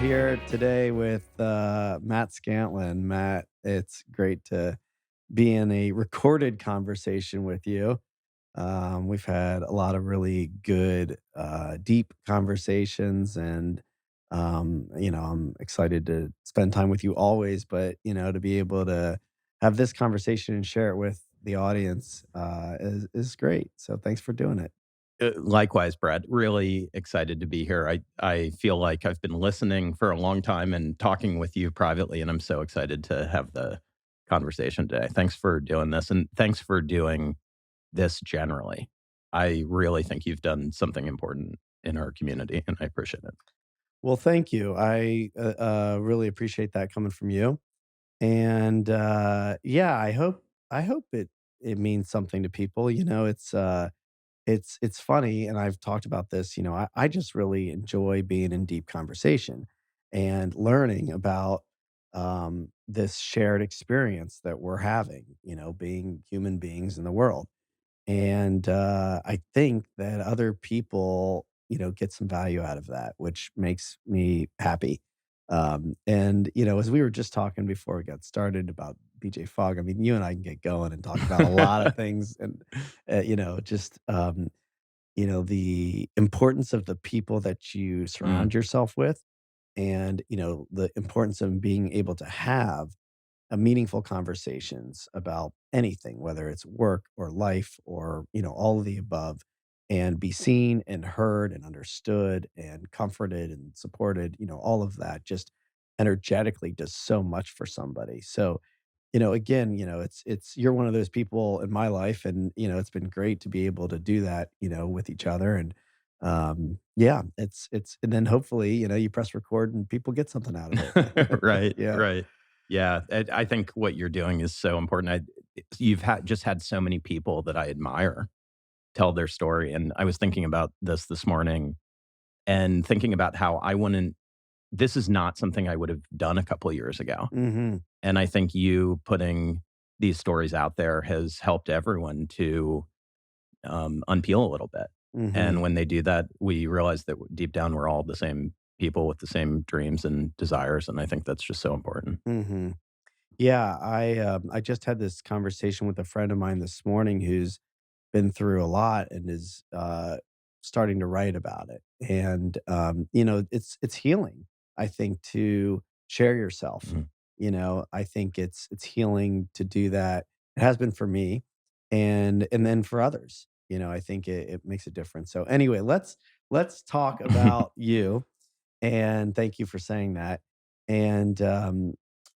here today with Matt Scantland. Matt, it's great to be in a recorded conversation with you. We've had a lot of really good, deep conversations, and I'm excited to spend time with you always. But to be able to have this conversation and share it with the audience is great. So thanks for doing it. Likewise, Brad. Really excited to be here. I feel like I've been listening for a long time and talking with you privately, and I'm so excited to have the conversation today. Thanks for doing this, and thanks for doing this generally. I really think you've done something important in our community, and I appreciate it. Well, thank you. I really appreciate that coming from you. And yeah, I hope it means something to people. It's funny, and I've talked about this. I just really enjoy being in deep conversation and learning about this shared experience that we're having. Being human beings in the world. And, I think that other people, get some value out of that, which makes me happy. As we were just talking before we got started about BJ Fogg, I mean, you and I can get going and talk about a lot of things and, the importance of the people that you Mm, surround yourself with and, the importance of being able to have meaningful conversations about anything, whether it's work or life or, all of the above, and be seen and heard and understood and comforted and supported, all of that just energetically does so much for somebody. So, again, it's you're one of those people in my life, and it's been great to be able to do that, with each other. And yeah, it's and then hopefully, you press record and people get something out of it. right, Yeah. right. Yeah, I think what you're doing is so important. You've had so many people that I admire tell their story, and I was thinking about this morning and thinking about how I wouldn't this is not something I would have done a couple of years ago. Mhm. And I think you putting these stories out there has helped everyone to unpeel a little bit. And Mhm. when they do that, we realize that deep down we're all the same people with the same dreams and desires. And I think that's just so important. Mhm. Yeah, I just had this conversation with a friend of mine this morning who's been through a lot and is starting to write about it. And it's healing, I think, to share yourself. Mhm. I think it's healing to do that. It has been for me, and then for others. I think it makes a difference. So anyway, let's talk about you. And thank you for saying that. And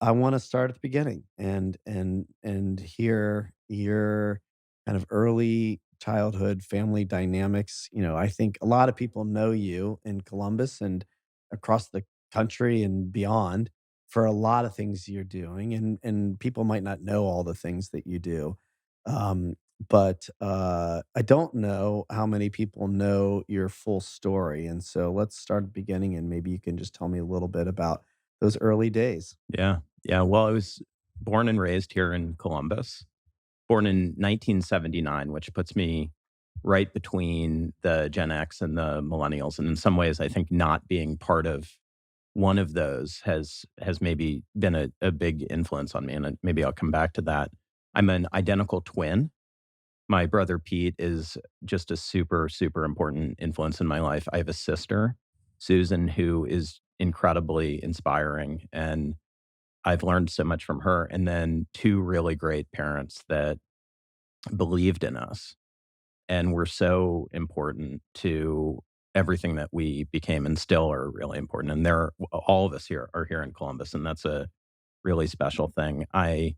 I want to start at the beginning and hear your kind of early childhood family dynamics. I think a lot of people know you in Columbus and across the country and beyond for a lot of things you're doing, and people might not know all the things that you do. But I don't know how many people know your full story, and so let's start at the beginning, and maybe you can just tell me a little bit about those early days. Yeah. Yeah. Well, I was born and raised here in Columbus, born in 1979, which puts me right between the Gen X and the millennials. And in some ways, I think not being part of one of those has maybe been a big influence on me, and maybe I'll come back to that. I'm an identical twin. My brother Pete is just a super, super important influence in my life. I have a sister, Susan, who is incredibly inspiring, and I've learned so much from her. And then two really great parents that believed in us and were so important to everything that we became and still are really important. And they're all of us here are here in Columbus, and that's a really special thing. I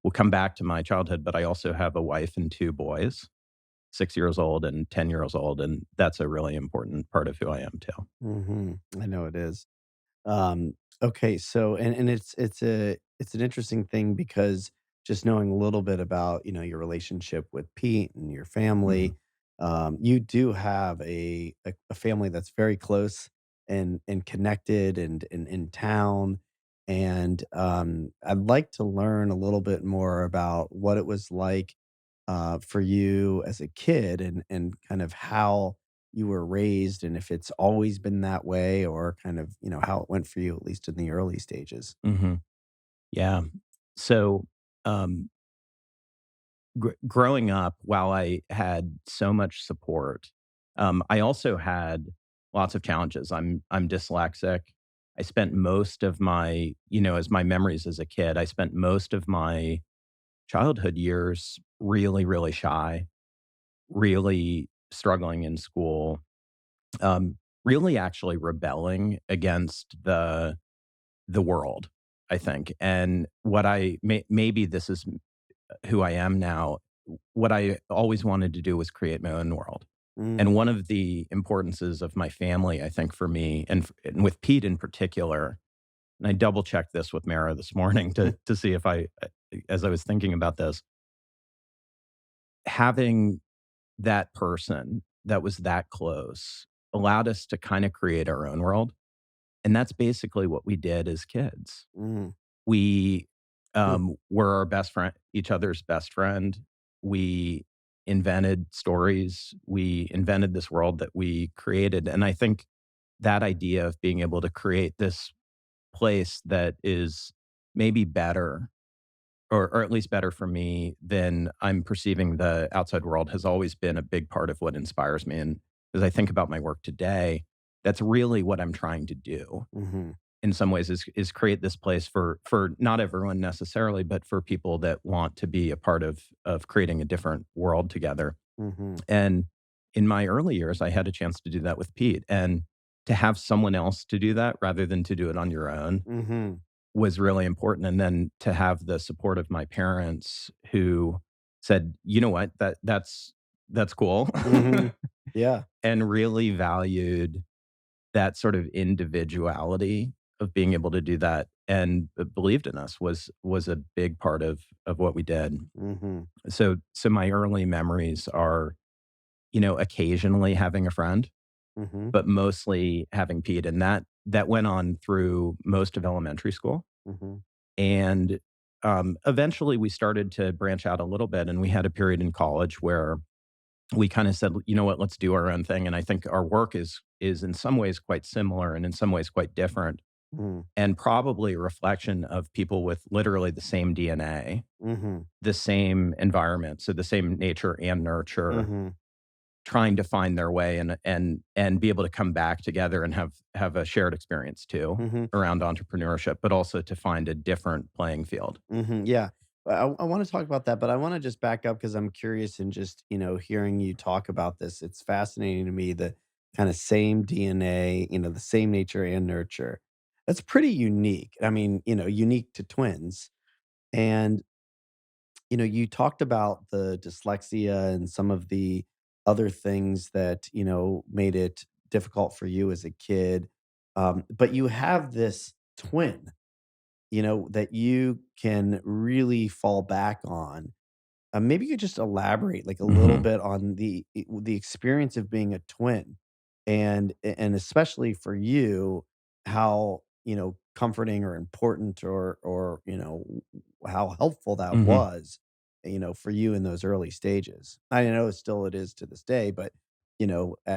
will come back to my childhood, but I also have a wife and two boys, 6 years old and 10 years old, and that's a really important part of who I am too. I know it is. Okay, so and it's an interesting thing because just knowing a little bit about, your relationship with Pete and your Mhm. family, you do have a family that's very close and connected and in town. And I'd like to learn a little bit more about what it was like for you as a kid and kind of how you were raised and if it's always been that way or kind of, how it went for you, at least in the early stages. Mhm. Yeah. So, um, growing up, while I had so much support, I also had lots of challenges. I'm dyslexic. I spent most of my, as my memories as a kid, I spent most of my childhood years really, really shy, really struggling in school, really actually rebelling against the world, I think. And what maybe this is who I am now. What I always wanted to do was create my own world. Mm, And one of the importances of my family, I think, for me, and with Pete in particular, and I double checked this with Mara this morning to see if as I was thinking about this, having that person that was that close allowed us to kind of create our own world. And that's basically what we did as kids. mm, We, mm, were our best friend, each other's best friend. We invented stories. We invented this world that we created. And I think that idea of being able to create this place that is maybe better, or at least better for me than I'm perceiving the outside world, has always been a big part of what inspires me. And as I think about my work today, that's really what I'm trying to do mhm, in some ways, is create this place for not everyone necessarily, but for people that want to be a part of creating a different world together. mhm, And in my early years, I had a chance to do that with Pete, and to have someone else to do that rather than to do it on your own mhm, was really important. And then to have the support of my parents who said, "You know what? That's cool." mhm. Yeah. And really valued that sort of individuality of being able to do that, and believed in us, was a big part of what we did. Mhm, So my early memories are, occasionally having a friend, mhm, but mostly having Pete, and that went on through most of elementary school. mhm, And, eventually we started to branch out a little bit, and we had a period in college where we kinda said, "You know what? Let's do our own thing." And I think our work is in some ways quite similar and in some ways quite different, mhm, and probably a reflection of people with literally the same DNA, mhm, the same environment, so the same nature and nurture, mhm, trying to find their way and be able to come back together and have a shared experience too mhm. around entrepreneurship, but also to find a different playing field. Mhm, yeah. I wanna talk about that, but I wanna just back up because 'cause I'm curious and just, hearing you talk about this, it's fascinating to me, the kinda same DNA, the same nature and nurture. That's pretty unique. I mean, unique to twins. And, you talked about the dyslexia and some of the other things that, made it difficult for you as a kid. But you have this twin, that you can really fall back on. Maybe you could just elaborate like a little Mhm. bit on the experience of being a twin, and especially for you, how comforting or important or how helpful that Mhm. was, for you in those early stages. I know it is to this day, but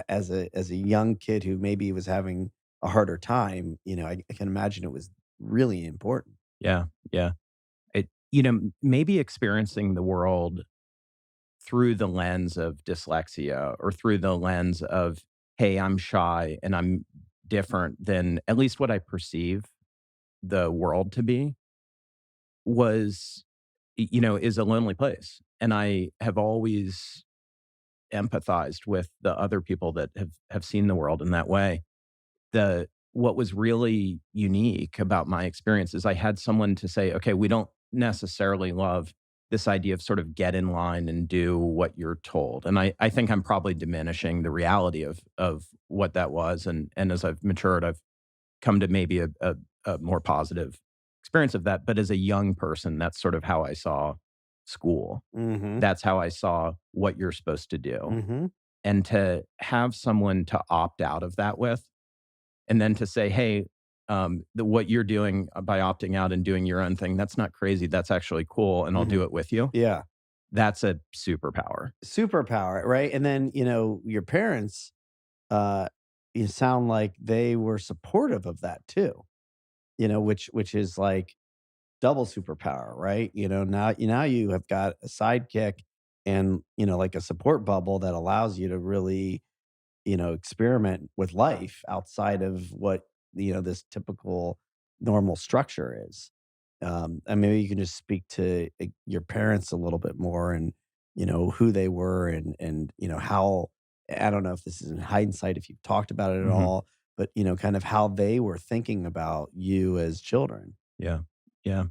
as a young kid who maybe was having a harder time, I can imagine it was really important. Yeah, yeah. Maybe experiencing the world through the lens of dyslexia, or through the lens of, "Hey, I'm shy and I'm different than at least what I perceive the world to be," was, is a lonely place. And I have always empathized with the other people that have seen the world in that way. What was really unique about my experience is I had someone to say, "Okay, we don't necessarily love this idea of sort of get in line and do what you're told." And I think I'm probably diminishing the reality of what that was. And as I've matured, I've come to maybe a more positive experience of that. But as a young person, that's sort of how I saw school. Mhm. That's how I saw what you're supposed to do. Mhm. And to have someone to opt out of that with, and then to say, "Hey, what you're doing, by opting out and doing your own thing, that's not crazy. That's actually cool, and I'll do Mhm. it with you." Yeah. That's a superpower. Superpower, right? And then, your parents, uh, you sound like they were supportive of that too, which is like double superpower, right? Now you have got a sidekick and, like a support bubble that allows you to really, experiment with life outside of what, this typical normal structure is. And maybe you can just speak to your parents a little bit more and, who they were and, how, I don't know if this is in hindsight, if you've talked about it at Mhm. all, but, kind of how they were thinking about you as children. Yeah. Yeah.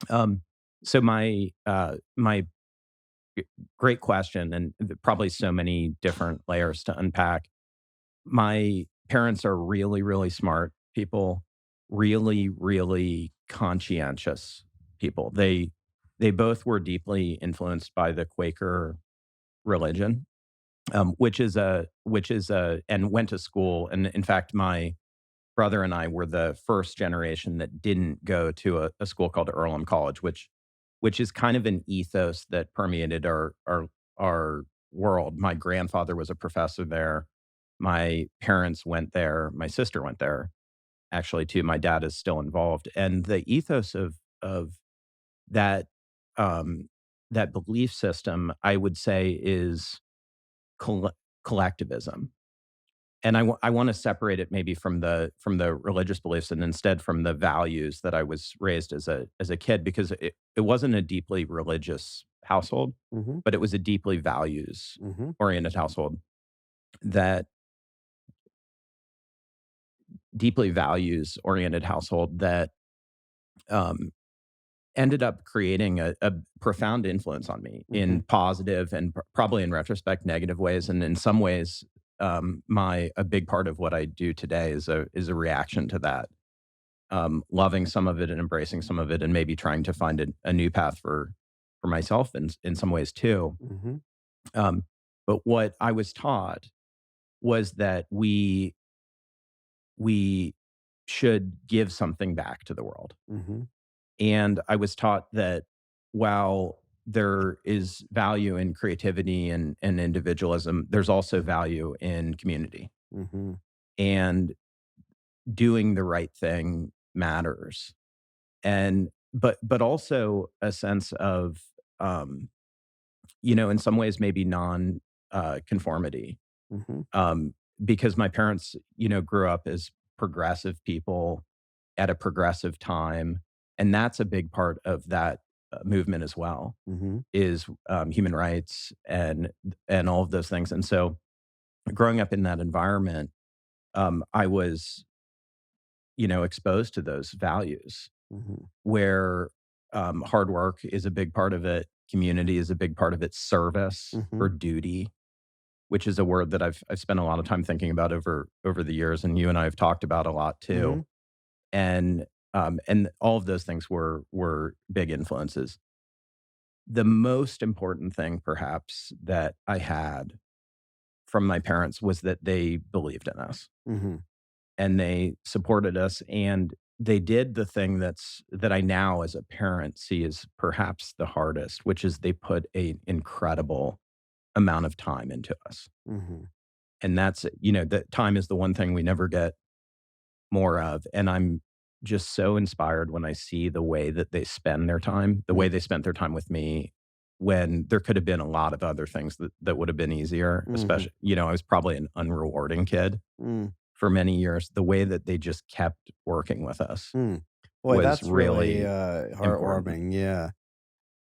Um, so my g great question, and probably so many different layers to unpack. My parents are really, really smart people, really, really conscientious people. They both were deeply influenced by the Quaker religion, which is a and went to school. And in fact, my brother and I were the first generation that didn't go to a school called Earlham College, which is kind of an ethos that permeated our world. My grandfather was a professor there. My parents went there. My sister went there actually too. My dad is still involved. And the ethos of that um, that belief system, I would say, is colle- collectivism. And I wanna separate it maybe from the religious beliefs and instead from the values that I was raised as a kid, because it wasn't a deeply religious household, Mhm, but it was a deeply mhm, values-oriented household that deeply values-oriented household that, um, ended up creating a profound influence on me mhm, in positive and probably in retrospect, negative ways, and in some ways, my a big part of what I do today is a reaction to that. Loving some of it and embracing some of it, and maybe trying to find a new path for myself in some ways too. mhm, Um, but what I was taught was that we should give something back to the world, mhm, and I was taught that while there is value in creativity and individualism, there's also value in community, mhm, and doing the right thing matters. And but also a sense of, um, in some ways, maybe conformity, mhm, um, because my parents, grew up as progressive people at a progressive time, and that's a big part of that, movement as well, mhm, is, human rights and all of those things. And so growing up in that environment, I was, exposed to those values mhm, where, hard work is a big part of it, community is a big part of it, service mhm, or duty, which is a word that I've spent a lot of time thinking about over the years, and you and I have talked about a lot too. mhm, And all of those things were big influences. The most important thing perhaps that I had from my parents was that they believed in us mhm, and they supported us, and they did the thing that I now as a parent see as perhaps the hardest, which is they put an incredible amount of time into us. mhm, And that's, that time is the one thing we never get more of. And I'm just so inspired when I see the way that they spend their time, the mm, way they spent their time with me, when there could have been a lot of other things that would have been easier, mhm, especially, I was probably an unrewarding kid mm, for many years. The way that they just kept working with us mm. Boy, was that's really, really important. heartwarming, yeah,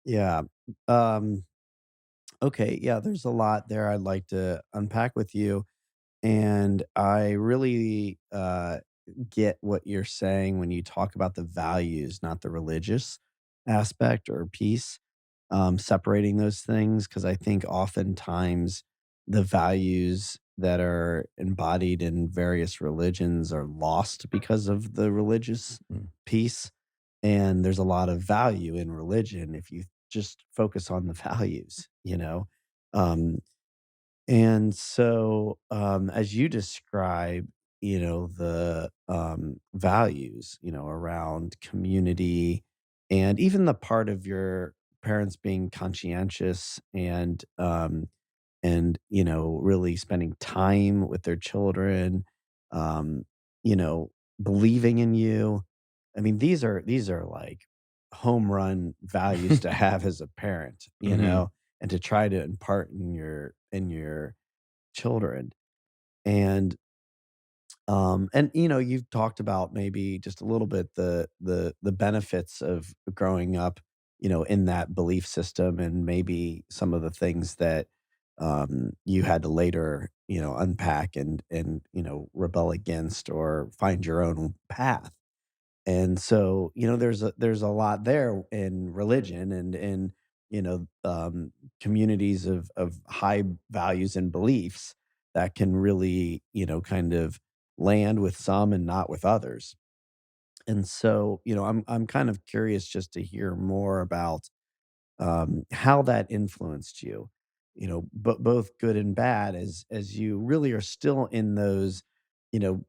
yeah. Um, okay, yeah, there's a lot there I'd like to unpack with you, and I really, get what you're saying when you talk about the values, not the religious aspect or piece, separating those things. Because I think oftentimes the values that are embodied in various religions are lost because of the religious Mm, piece, and there's a lot of value in religion if you just focus on the values, Um, and so, as you describe, the values, around community and even the part of your parents being conscientious and and, really spending time with their children, um, you know, believing in you. I mean, these are like home run values to have as a parent, Mhm. and to try to impart in your children. And you've talked about maybe just a little bit the benefits of growing up, in that belief system, and maybe some of the things that you had to later, unpack and rebel against or find your own path. And so, there's a lot there in religion and in, communities of high values and beliefs that can really, kind of land with some and not with others. And so, I'm kind of curious just to hear more about how that influenced you, but both good and bad, as you really are still in those,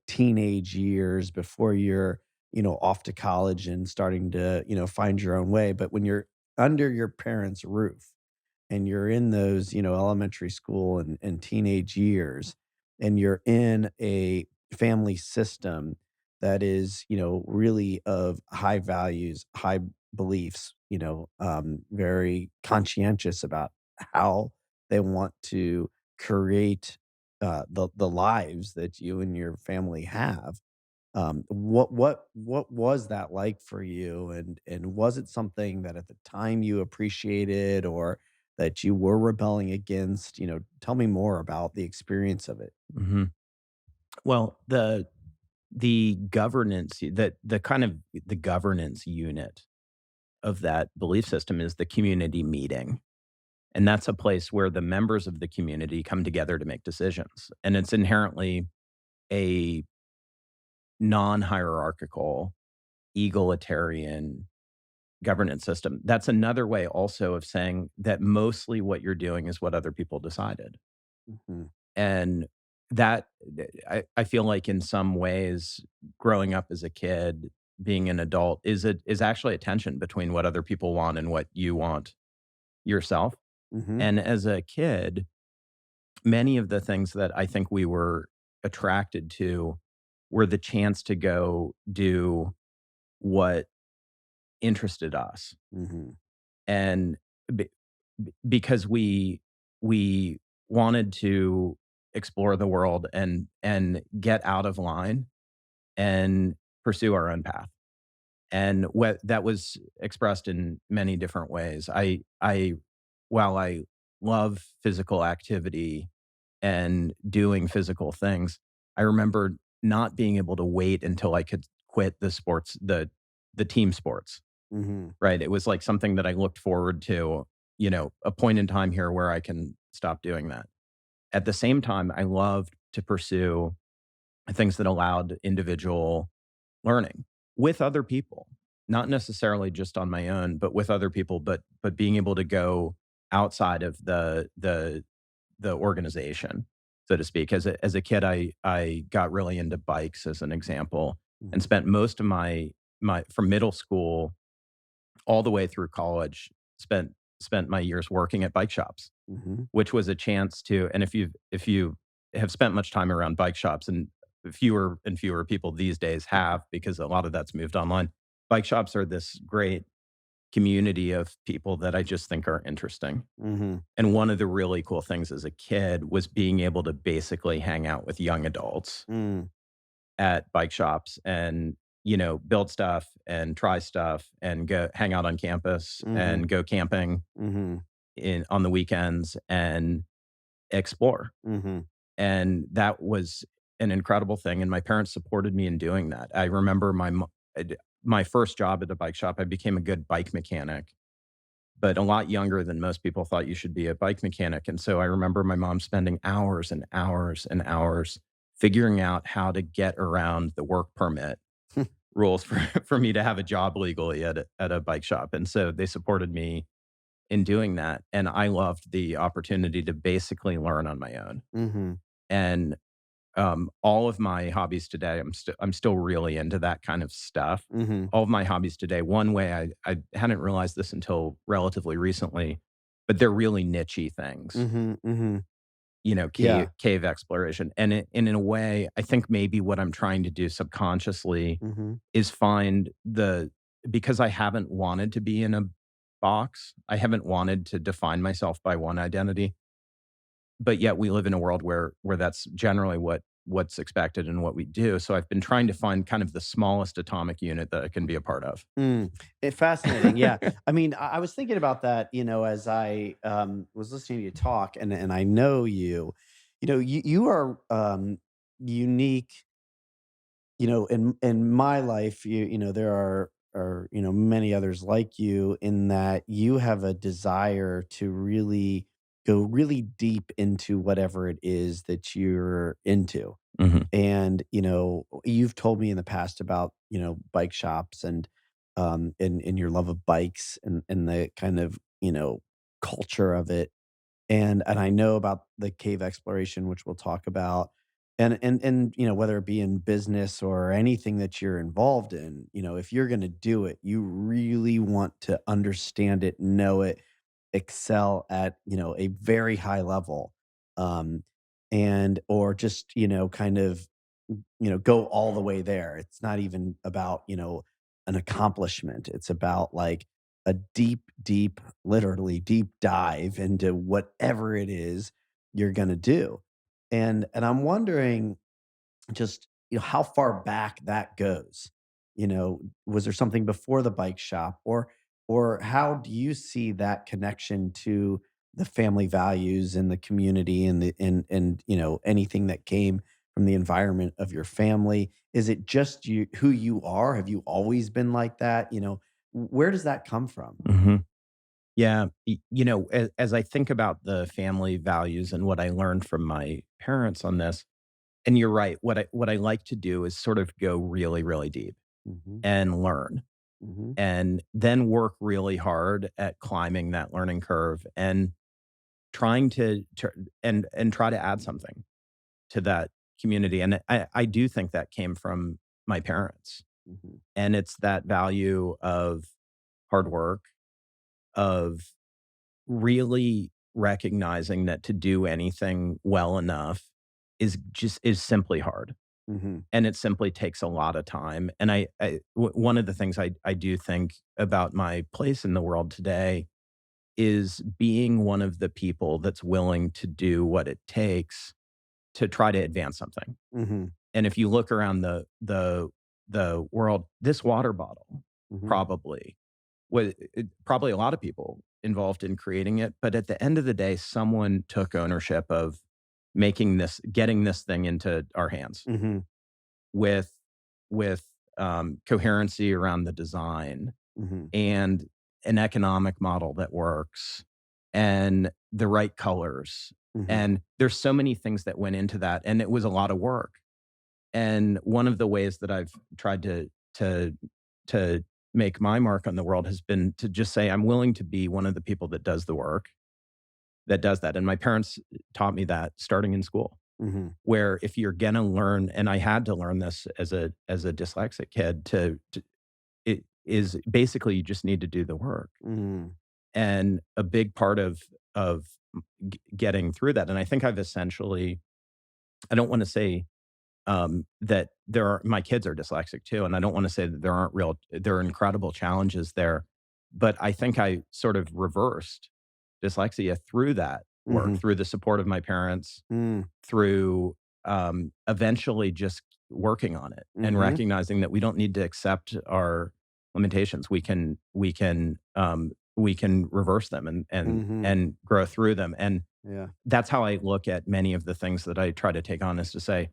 teenage years before you're, off to college and starting to, find your own way. But when you're under your parents' roof, and you're in those, elementary school and teenage years, and you're in a family system that is, really of high values, high beliefs, very conscientious about how they want to create the lives that you and your family have. What was that like for you? And was it something that at the time you appreciated, or that you were rebelling against? Tell me more about the experience of it. Mhm. Well, the governance that the kind of the governance unit of that belief system is the community meeting. And that's a place where the members of the community come together to make decisions. And it's inherently a non-hierarchical, egalitarian governance system. That's another way also of saying that mostly what you're doing is what other people decided. Mhm, And that I feel like in some ways, growing up as a kid, being an adult is actually a tension between what other people want and what you want yourself. mhm, And as a kid, many of the things that I think we were attracted to were the chance to go do what interested us. mhm, And be because we wanted to explore the world and get out of line and pursue our own path. And what that was expressed in many different ways. While I love physical activity and doing physical things, I remember not being able to wait until I could quit the team sports, mhm, right? It was like something that I looked forward to, a point in time here where I can stop doing that. At the same time, I loved to pursue things that allowed individual learning with other people, not necessarily just on my own, but with other people, but being able to go outside of the organization, so to speak. As a kid, I got really into bikes as an example, and mhm, spent most of my from middle school all the way through college, spent my years working at bike shops, mhm, which was a chance to. And if you have spent much time around bike shops, and fewer and fewer people these days have, because a lot of that's moved online, bike shops are this great community of people that I just think are interesting. mhm, And one of the really cool things as a kid was being able to basically hang out with young adults mm, at bike shops and, build stuff and try stuff and go hang out on campus mhm, and go camping mhm, in on the weekends and explore. mhm, And that was an incredible thing, and my parents supported me in doing that. I remember my first job at a bike shop, I became a good bike mechanic, but a lot younger than most people thought you should be a bike mechanic. And so I remember my mom spending hours and hours and hours figuring out how to get around the work permit rules for for me to have a job legally at a bike shop. And so they supported me in doing that, and I loved the opportunity to basically learn on my own. mhm, And all of my hobbies today, I'm still really into that kind of stuff. mhm, All of my hobbies today, one way I hadn't realized this until relatively recently, but they're really nichey things. mhm, mhm, Yeah. cave exploration. And in a way, I think maybe what I'm trying to do subconsciously Mhm. is find the because I haven't wanted to be in a box, I haven't wanted to define myself by one identity, but yet we live in a world where that's generally what's expected and what we do. So I've been trying to find kind of the smallest atomic unit that I can be a part of. Mm. Fascinating, yeah. I mean, I was thinking about that, as I, was listening to you talk, and I know you. You are, unique. In my life, there are many others like you, in that you have a desire to really go really deep into whatever it is that you're into. Mhm, And you've told me in the past about bike shops, and your love of bikes, and the kind of culture of it. And I know about the cave exploration, which we'll talk about. And whether it be in business or anything that you're involved in, if you're going to do it, you really want to understand it, know it, excel at a very high level. um and or just kind of go all the way there. It's not even about an accomplishment. It's about like a deep, deep, literally deep dive into whatever it is you're going to do. And I'm wondering, just how far back that goes. Was there something before the bike shop, or how do you see that connection to the family values and the community, and anything that came from the environment of your family? Is it just you, who you are? Have you always been like that? Where does that come from? mhm. Yeah, as I think about the family values and what I learned from my parents on this, and you're right, what I like to do is sort of go really, really deep Hmm. and learn, Hmm. and then work really hard at climbing that learning curve and trying and try to add something to that community, and I do think that came from my parents, Hmm. and it's that value of hard work, of really recognizing that to do anything well enough is simply hard, Hmm. and it simply takes a lot of time, and one of the things I do think about my place in the world today is being one of the people that's willing to do what it takes to try to advance something. Hmm. And if you look around the world, this water bottle Hmm. probably probably a lot of people involved in creating it, but at the end of the day, someone took ownership of getting this thing into our hands Hmm. with coherency around the design Hmm. and an economic model that works and the right colors. Hmm. And there's so many things that went into that, and it was a lot of work. And one of the ways that I've tried to make my mark on the world has been to just say, I'm willing to be one of the people that does the work, that does that. And my parents taught me that starting in school, Hmm. where if you're gonna learn, and I had to learn this as a dyslexic kid, to it is basically you just need to do the work. Hmm. And a big part of getting through that, and I think I've essentially, I don't want to say that there are my kids are dyslexic too, and I don't wanna say that there are incredible challenges there, but I think I sort of reversed dyslexia through that work, Hmm. through the support of my parents, Mm. through, eventually just working on it and Mhm. recognizing that we don't need to accept our limitations. We can reverse them Mhm. and grow through them, and Yeah. that's how I look at many of the things that I try to take on, is to say,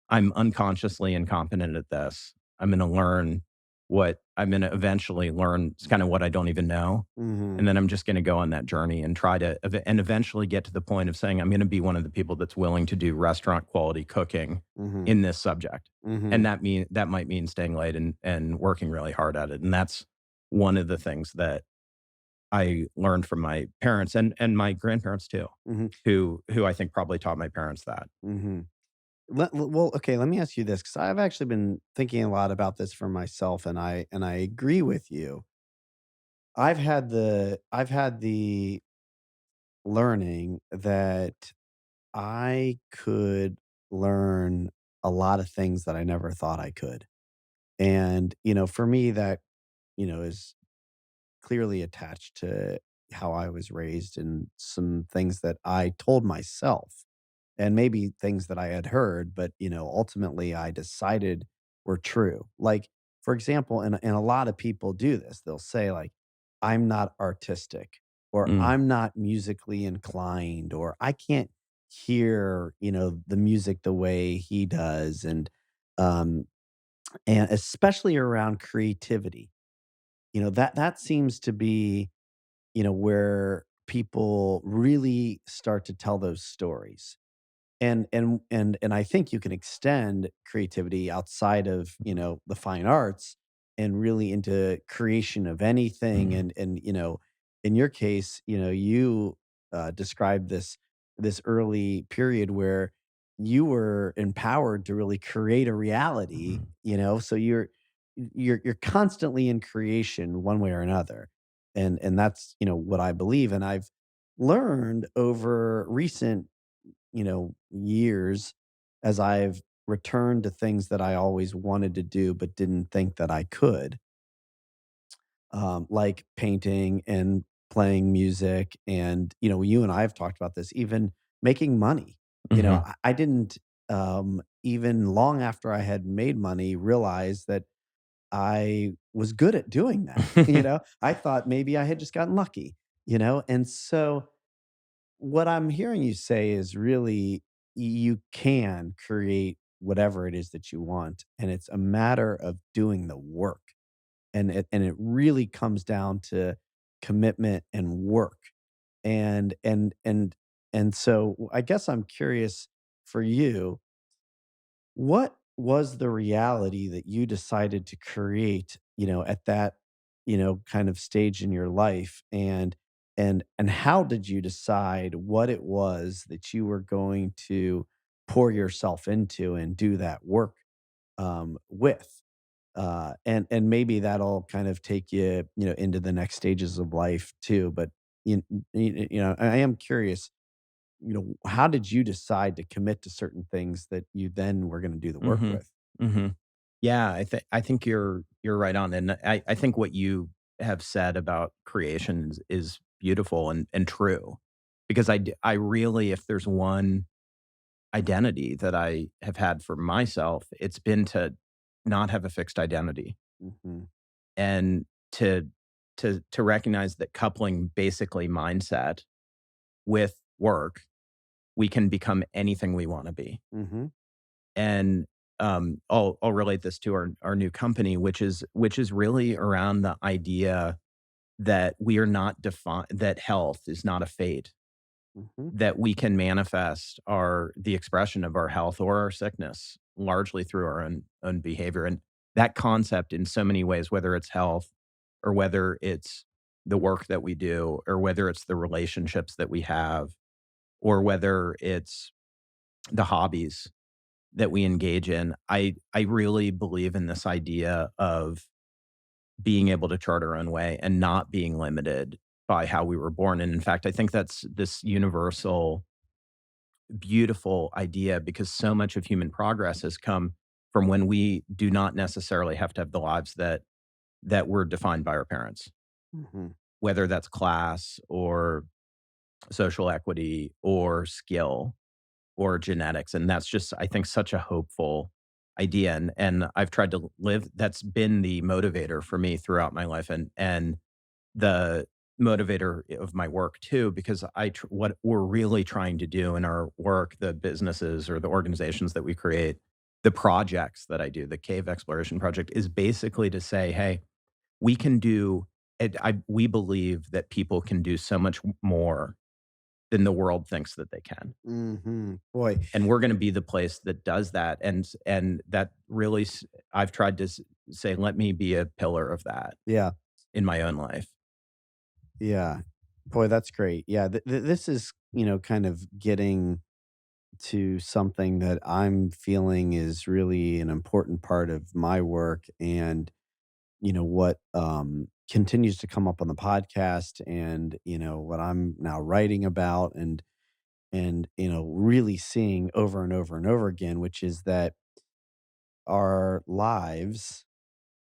I'm unconsciously incompetent at this. I'm gonna eventually learn kind of what I don't even know. Mhm. And then I'm just gonna go on that journey and try to and eventually get to the point of saying, I'm gonna be one of the people that's willing to do restaurant quality cooking Mhm. in this subject. And Mhm. that might mean staying late and working really hard at it. And that's one of the things that I learned from my parents and my grandparents too, Mhm. who I think probably taught my parents that. Mhm. Well, okay, let me ask you this, because I've actually been thinking a lot about this for myself, and I agree with you. I've had the learning that I could learn a lot of things that I never thought I could. And, for me, that, is clearly attached to how I was raised and some things that I told myself and maybe things that I had heard, but ultimately I decided were true. Like, for example, and a lot of people do this. They'll say like, "I'm not artistic," or Mm, "I'm not musically inclined," or "I can't hear the music the way he does," um, and especially around creativity. That seems to be where people really start to tell those stories. And I think you can extend creativity outside of, the fine arts and really into creation of anything. mm, And in your case, you described this early period where you were empowered to really create a reality, mhm, so you're constantly in creation one way or another. And that's, what I believe. And I've learned over recent years as I've returned to things that I always wanted to do but didn't think that I could, like painting and playing music. And, you and I have talked about this, even making money. mhm. I didn't, even long after I had made money, realize that I was good at doing that. I thought maybe I had just gotten lucky, and so what I'm hearing you say is really you can create whatever it is that you want, and it's a matter of doing the work. And it really comes down to commitment and work. And so I guess I'm curious for you, what was the reality that you decided to create, at that, kind of stage in your life? And how did you decide what it was that you were going to pour yourself into and do that work with? And maybe that'll kind of take you, into the next stages of life too. But I am curious, how did you decide to commit to certain things that you then were gonna do the work Mhm. with? Mhm. Yeah, I think you're right on, and I think what you have said about creations is beautiful and true, because I really, if there's one identity that I have had for myself, it's been to not have a fixed identity, Mhm, and to to recognize that coupling basically mindset with work, we can become anything we wanna be. mhm, And, I'll relate this to our new company, which is really around the idea that we are not defined, that health is not a fate, mhm, that we can manifest the expression of our health or our sickness largely through our own behavior. And that concept in so many ways, whether it's health or whether it's the work that we do or whether it's the relationships that we have or whether it's the hobbies that we engage in, I really believe in this idea of being able to chart our own way and not being limited by how we were born. And in fact, I think that's this universal, beautiful idea, because so much of human progress has come from when we do not necessarily have to have the lives that were defined by our parents, mhm, whether that's class or social equity or skill or genetics. And that's just, I think, such a hopeful idea. And I've tried to live, that's been the motivator for me throughout my life, and the motivator of my work too, because what we're really trying to do in our work, the businesses or the organizations that we create, the projects that I do, the cave exploration project, is basically to say, hey, we can do it. We believe that people can do so much more than the world thinks that they can, mhm. Boy, and we're gonna be the place that does that. And that really I've tried to say, "Let me be a pillar of that yeah, in my own life." yeah. Boy, that's great. Yeah, this is, kind of getting to something that I'm feeling is really an important part of my work, and, what, continues to come up on the podcast, and, what I'm now writing about. and really seeing over and over and over again, which is that our lives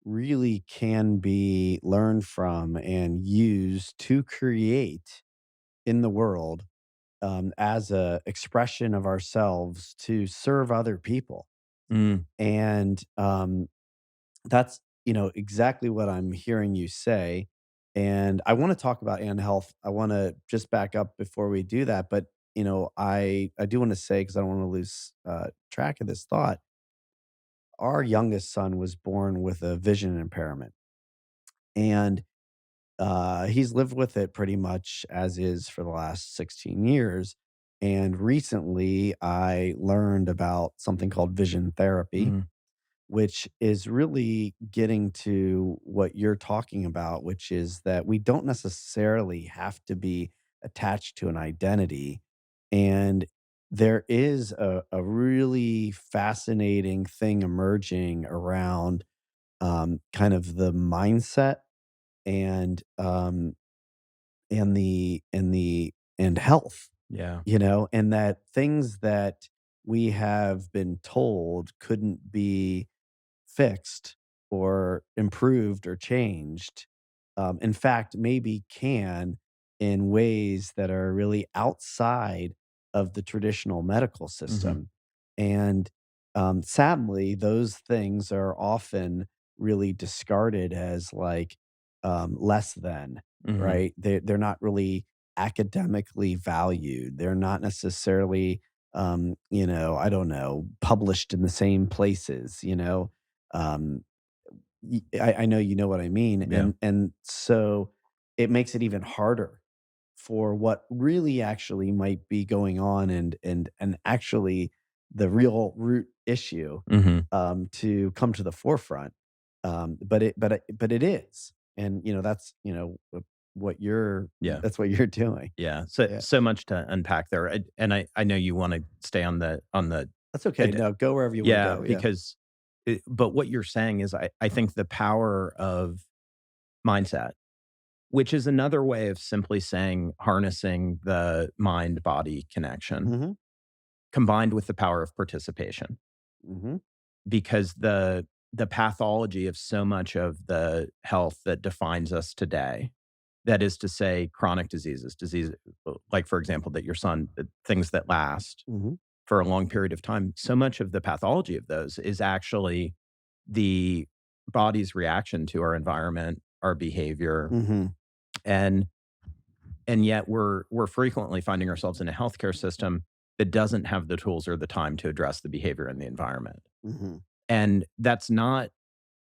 really can be learned from and used to create in the world, as a expression of ourselves to serve other people. Mm, And that's exactly what I'm hearing you say. And I want to talk about and health. I want to just back up before we do that, but I do want to say, because I don't want to lose track of this thought. Our youngest son was born with a vision impairment, and he's lived with it pretty much as is for the last 16 years. And recently, I learned about something called vision therapy, mm, which is really getting to what you're talking about, which is that we don't necessarily have to be attached to an identity. And there is a really fascinating thing emerging around kind of the mindset and and health, yeah. and that things that we have been told couldn't be fixed or improved or changed, in fact, maybe can, in ways that are really outside of the traditional medical Mhm, system. And sadly, those things are often really discarded as like less than, mhm, right? They're not really academically valued. They're not necessarily, I don't know, published in the same places, um, I know you know what I mean, yeah. and so it makes it even harder for what really actually might be going on, and actually the real root issue, Mhm, to come to the forefront. But it is, and what you're yeah. that's what you're doing. Yeah, so Yeah, so much to unpack there, and I know you wanna stay on the that's okay. ad No, go wherever you want to yeah, go. Yeah. because but what you're saying is I think the power of mindset, which is another way of simply saying harnessing the mind-body connection, Hmm. combined with the power of participation, Hmm. because the pathology of so much of the health that defines us today, that is to say chronic disease, like, for example, that your son things that last Hmm. for a long period of time, so much of the pathology of those is actually the body's reaction to our environment, our behavior, Hmm. and and yet we're frequently finding ourselves in a healthcare system that doesn't have the tools or the time to address the behavior in the environment. Hmm. And that's not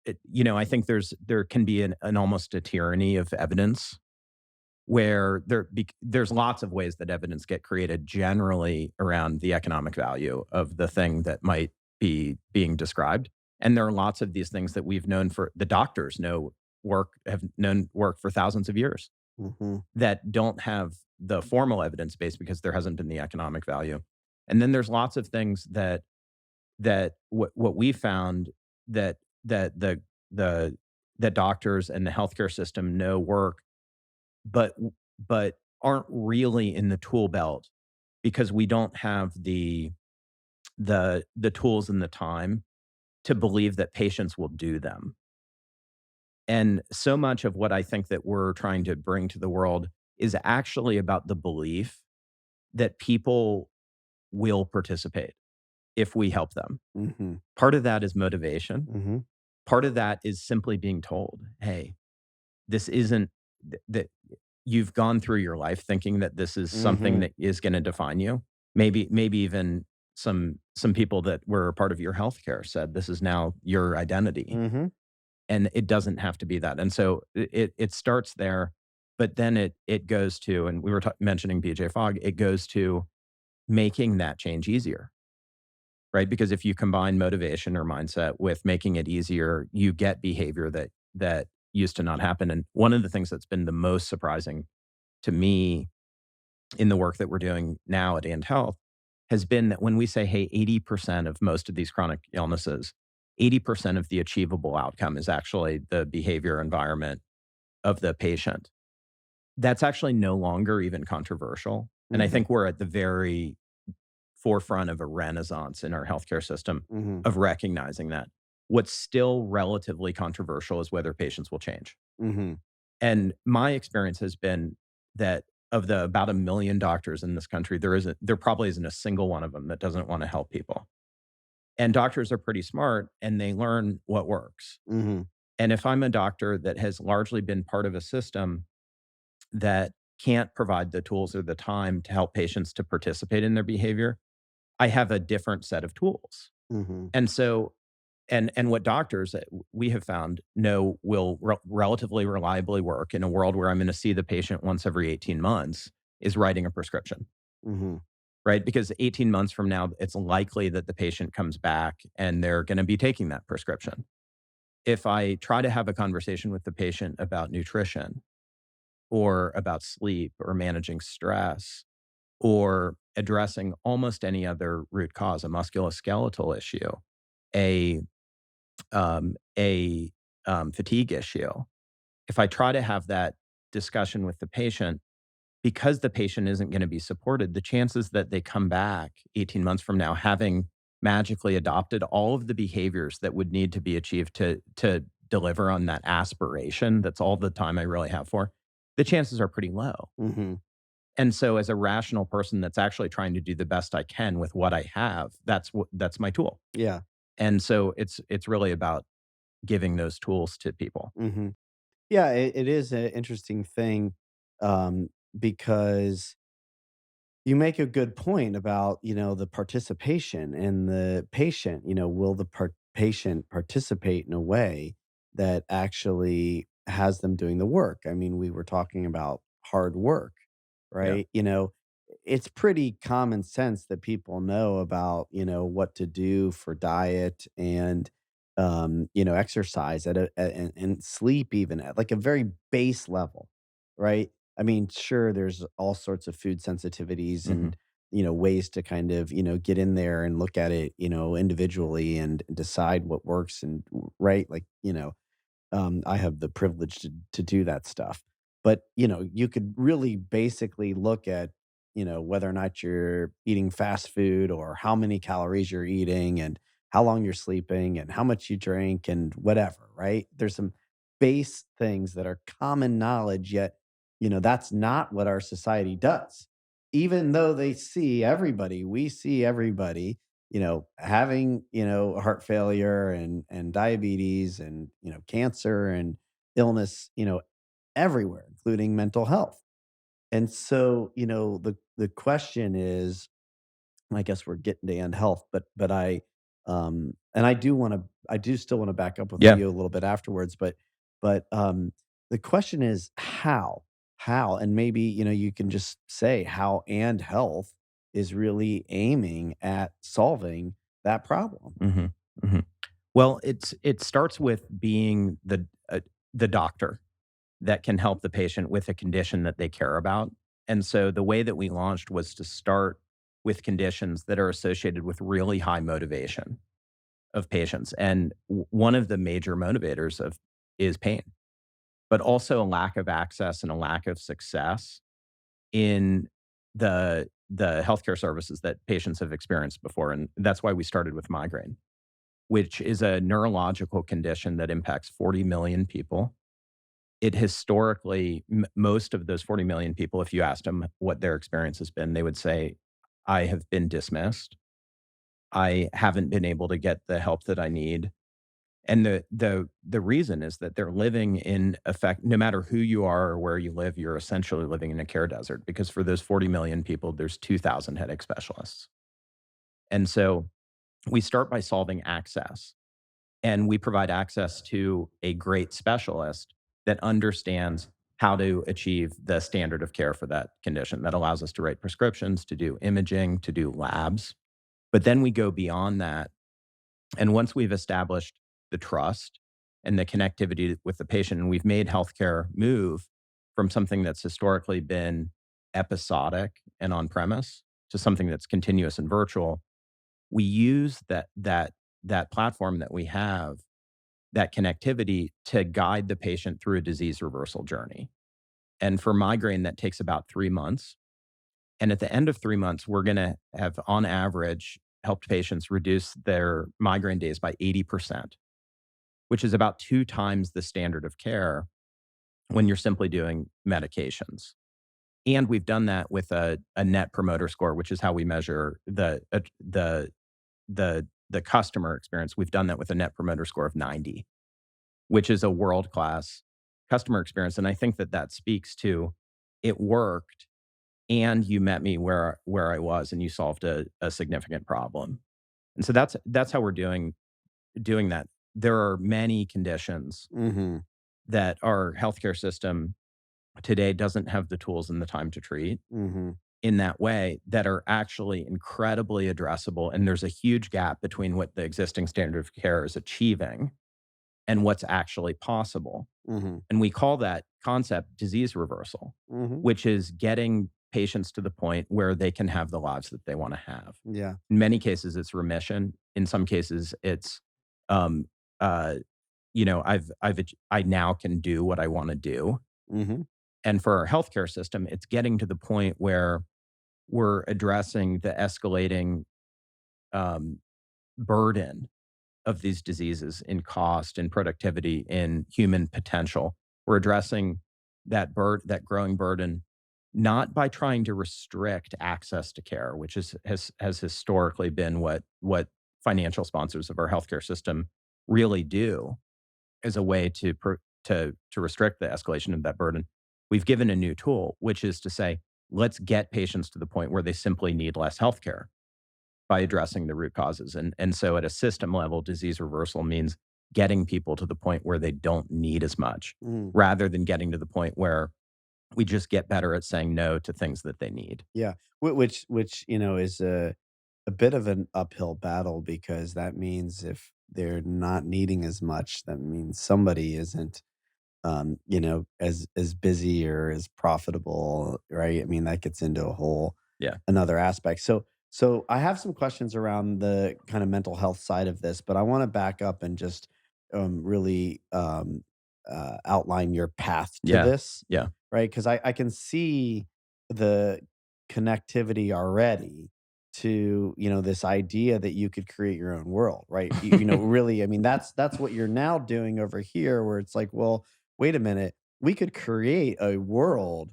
I think there can be an almost a tyranny of evidence where there's lots of ways that evidence get created generally around the economic value of the thing that might be being described. And there are lots of these things that we've known for the doctors know have known work for thousands of years Hmm. that don't have the formal evidence base because there hasn't been the economic value. And then there's lots of things what we found that the the that doctors and the healthcare system know work, but but aren't really in the tool belt because we don't have the tools and the time to believe that patients will do them. And so much of what I think that we're trying to bring to the world is actually about the belief that people will participate if we help them. Hmm. Part of that is motivation. Hmm. Part of that is simply being told, "Hey, this isn't that you've gone through your life thinking that this is something Hmm. that is gonna define you." Maybe even some people that were a part of your healthcare said, "This is now your identity." Hmm. And it doesn't have to be that. And so it starts there, but then it goes to, and we were mentioning BJ Fogg, it goes to making that change easier, right? Because if you combine motivation or mindset with making it easier, you get behavior that used to not happen. And one of the things that's been the most surprising to me in the work that we're doing now at AndHealth has been that when we say, hey, 80% of most of these chronic illnesses, 80% of the achievable outcome is actually the behavior environment of the patient. That's actually no longer even controversial. And I Mhm. think we're at the very forefront of a renaissance in our healthcare system Mhm. of recognizing that. What's still relatively controversial is whether patients will change. Mhm. And my experience has been that of the about 1,000,000 doctors in this country, there probably isn't a single one of them that doesn't wanna help people. And doctors are pretty smart, and they learn what works. Mhm. And if I'm a doctor that has largely been part of a system that can't provide the tools or the time to help patients to participate in their behavior, I have a different set of tools. Mhm. And so and what doctors we have found know will relatively reliably work in a world where I'm going to see the patient once every 18 months is writing a prescription, Mhm. right? Because 18 months from now, it's likely that the patient comes back and they're going to be taking that prescription. If I try to have a conversation with the patient about nutrition or about sleep or managing stress or addressing almost any other root cause, a musculoskeletal issue, a a fatigue issue, if I try to have that discussion with the patient, because the patient isn't going to be supported, the chances that they come back 18 months from now having magically adopted all of the behaviors that would need to be achieved to deliver on that aspiration, that's all the time I really have for, the chances are pretty low. Mhm. And so as a rational person that's actually trying to do the best I can with what I have, that's my tool. Yeah. And so it's really about giving those tools to people. Mhm. Yeah, it is an interesting thing, um, because you make a good point about, the participation and the patient. Will the patient participate in a way that actually has them doing the work? I mean, we were talking about hard work, Yeah. right? It's pretty common sense that people know about, what to do for diet and, exercise and sleep even at like a very base level, right? I mean, sure, there's all sorts of food sensitivities Mhm. and, ways to kind of, get in there and look at it, individually and decide what works and right. Like, I have the privilege to do that stuff. But, you could really basically look at, whether or not you're eating fast food or how many calories you're eating and how long you're sleeping and how much you drink and whatever, right? There's some base things that are common knowledge, yet, that's not what our society does. Even though we see everybody having, heart failure and diabetes and, cancer and illness, everywhere, including mental health. And so, the question is, I guess we're getting to end health, but and I do still want to back up with Yeah. you a little bit afterwards, but the question is how, and maybe, you can just say how and health is really aiming at solving that problem. Mhm. Mhm. Well, it starts with being the doctor that can help the patient with a condition that they care about. And so the way that we launched was to start with conditions that are associated with really high motivation of patients. And one of the major motivators of is pain, but also a lack of access and a lack of success in the healthcare services that patients have experienced before. And that's why we started with migraine, which is a neurological condition that impacts 40 million people. It historically, most of those 40 million people, if you asked them what their experience has been, they would say, I have been dismissed. I haven't been able to get the help that I need. And the reason is that they're living in effect, no matter who you are or where you live, you're essentially living in a care desert because for those 40 million people, there's 2,000 headache specialists. And so we start by solving access. And we provide access to a great specialist that understands how to achieve the standard of care for that condition. That allows us to write prescriptions, to do imaging, to do labs. But then we go beyond that. And once we've established the trust and the connectivity with the patient, and we've made healthcare move from something that's historically been episodic and on premise to something that's continuous and virtual, we use that platform that we have, that connectivity, to guide the patient through a disease reversal journey. And for migraine, that takes about 3 months. And at the end of 3 months, we're gonna have, on average, helped patients reduce their migraine days by 80%, which is about 2 times the standard of care when you're simply doing medications. And we've done that with a net promoter score, which is how we measure the customer experience. We've done that with a net promoter score of 90, which is a world-class customer experience, and I think that that speaks to it worked, and you met me where I was, and you solved a significant problem. And so that's how we're doing that. There are many conditions Mhm. that our healthcare system today doesn't have the tools and the time to treat Mhm. in that way that are actually incredibly addressable, and there's a huge gap between what the existing standard of care is achieving and what's actually possible. Mhm. And we call that concept disease reversal, Mhm. which is getting patients to the point where they can have the lives that they want to have. Yeah. In many cases, it's remission. In some cases, it's, um, uh, I now can do what I want to do. Mhm. And for our healthcare system, it's getting to the point where we're addressing the escalating um, burden of these diseases in cost, in productivity, in human potential. We're addressing that growing burden, not by trying to restrict access to care, which has historically been what financial sponsors of our healthcare system really do as a way to restrict the escalation of that burden. We've given a new tool, which is to say, let's get patients to the point where they simply need less healthcare by addressing the root causes. And so at a system level, disease reversal means getting people to the point where they don't need as much, Mhm. rather than getting to the point where we just get better at saying no to things that they need. Yeah. Which, is a bit of an uphill battle because that means if they're not needing as much, that means somebody isn't as busy or as profitable, right? I mean, that gets into a whole Yeah. another aspect. So I have some questions around the kind of mental health side of this, but I want to back up and just really outline your path to Yeah. this, Yeah. right? Because I can see the connectivity already to this idea that you could create your own world, right? Really, I mean, that's what you're now doing over here, where it's like, well, wait a minute, we could create a world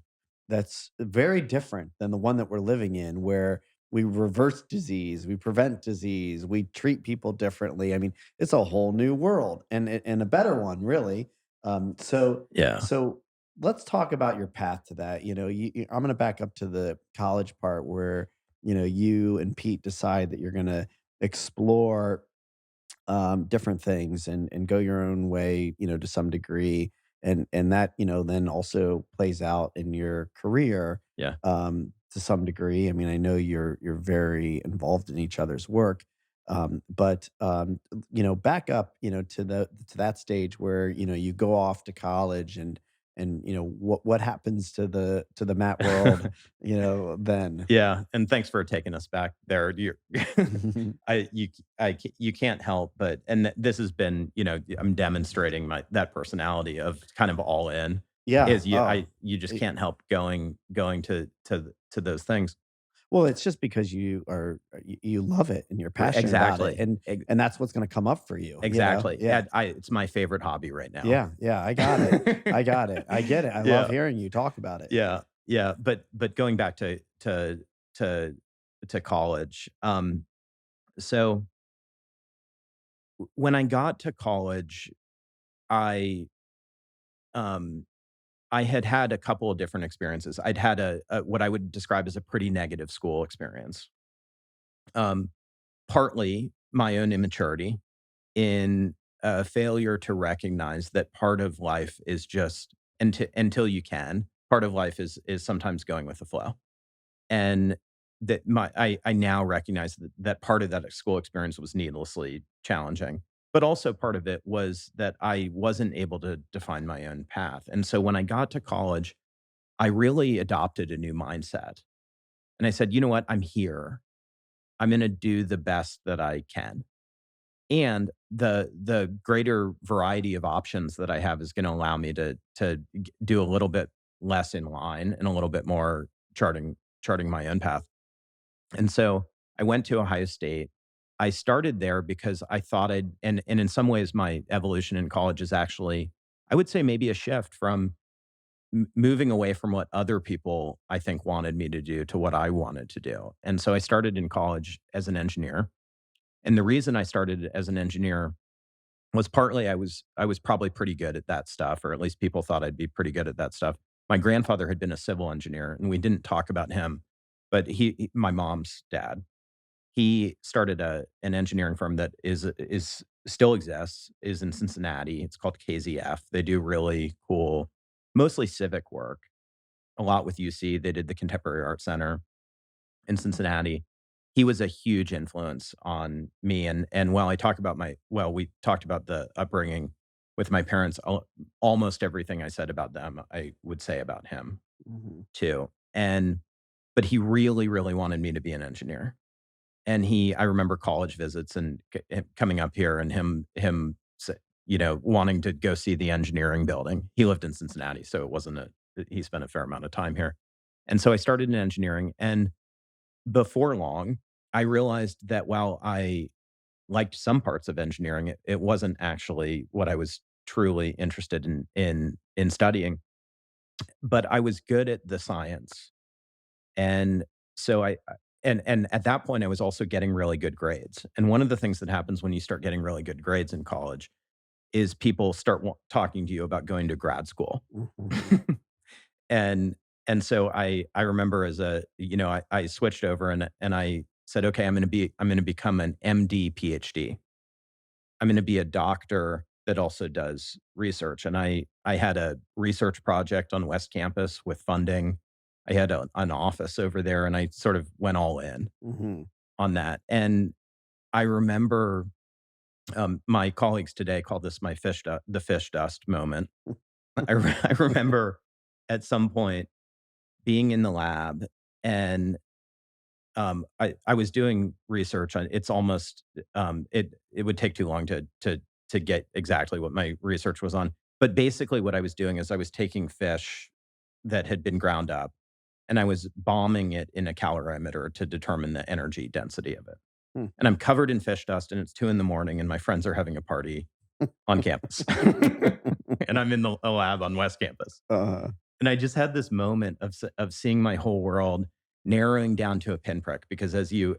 that's very different than the one that we're living in, where we reverse disease, we prevent disease, we treat people differently. I mean, it's a whole new world and a better one, really. So Yeah. so let's talk about your path to that. I'm going to back up to the college part where you and Pete decide that you're going to explore different things and go your own way, to some degree, and that then also plays out in your career Yeah. to some degree. I mean, I know you're very involved in each other's work, but back up, to that stage where you go off to college and what happens to the mat world, then. Yeah, and thanks for taking us back there. You're I you you can't help but, and this has been, I'm demonstrating that personality of kind of all in, Yeah. is Oh. you just can't help going to those things. Well, it's just because you love it and you're passionate about it, Exactly. and that's what's gonna come up for you, you know? Exactly. Yeah. And it's my favorite hobby right now. Yeah, yeah, I got it. I got it. I get it. I love Yeah. hearing you talk about it. Yeah. Yeah, but going back to college, so when I got to college, I, um, I had had a couple of different experiences. I'd had a what I would describe as a pretty negative school experience. Um, Partly my own immaturity in a failure to recognize that part of life is just, until you can, part of life is sometimes going with the flow. And that I now recognize that part of that school experience was needlessly challenging, but also part of it was that I wasn't able to define my own path. And so when I got to college, I really adopted a new mindset. And I said, you know what? I'm here. I'm going to do the best that I can. And the greater variety of options that I have is going to allow me to do a little bit less in line and a little bit more charting my own path. And so I went to Ohio State. I started there because I thought and in some ways my evolution in college is actually, I would say maybe a shift from moving away from what other people I think wanted me to do to what I wanted to do. And so I started in college as an engineer. And the reason I started as an engineer was partly I was probably pretty good at that stuff, or at least people thought I'd be pretty good at that stuff. My grandfather had been a civil engineer, and we didn't talk about him, but my mom's dad, he started an engineering firm that is still exists, is in Cincinnati. It's called KZF. They do really cool, mostly civic work, a lot with UC. They did the Contemporary Art Center in Cincinnati. He was a huge influence on me, and while I talk about we talked about the upbringing with my parents, almost everything I said about them, I would say about him Mhm. too. But he really, really wanted me to be an engineer. And I remember college visits and him coming up here and wanting to go see the engineering building. He lived in Cincinnati, so it wasn't he spent a fair amount of time here. And so I started in engineering, and before long, I realized that while I liked some parts of engineering, it wasn't actually what I was truly interested in studying, but I was good at the science. And so and at that point, I was also getting really good grades. And one of the things that happens when you start getting really good grades in college is people start talking to you about going to grad school. Mhm. And so I remember I switched over and I said, "Okay, I'm gonna become an MD, PhD. I'm gonna be a doctor that also does research." And I had a research project on West Campus with funding. I had an office over there, and I sort of went all in Mhm. on that. And I remember, my colleagues today call this my the fish dust moment. I remember at some point being in the lab and, I was doing research on it's almost, it would take too long to get exactly what my research was on. But basically what I was doing is I was taking fish that had been ground up, and I was bombing it in a calorimeter to determine the energy density of it. Hmm. And I'm covered in fish dust, and it's 2 in the morning, and my friends are having a party on campus. And I'm in a lab on West Campus. Uh-huh. And I just had this moment of seeing my whole world narrowing down to a pinprick, because as you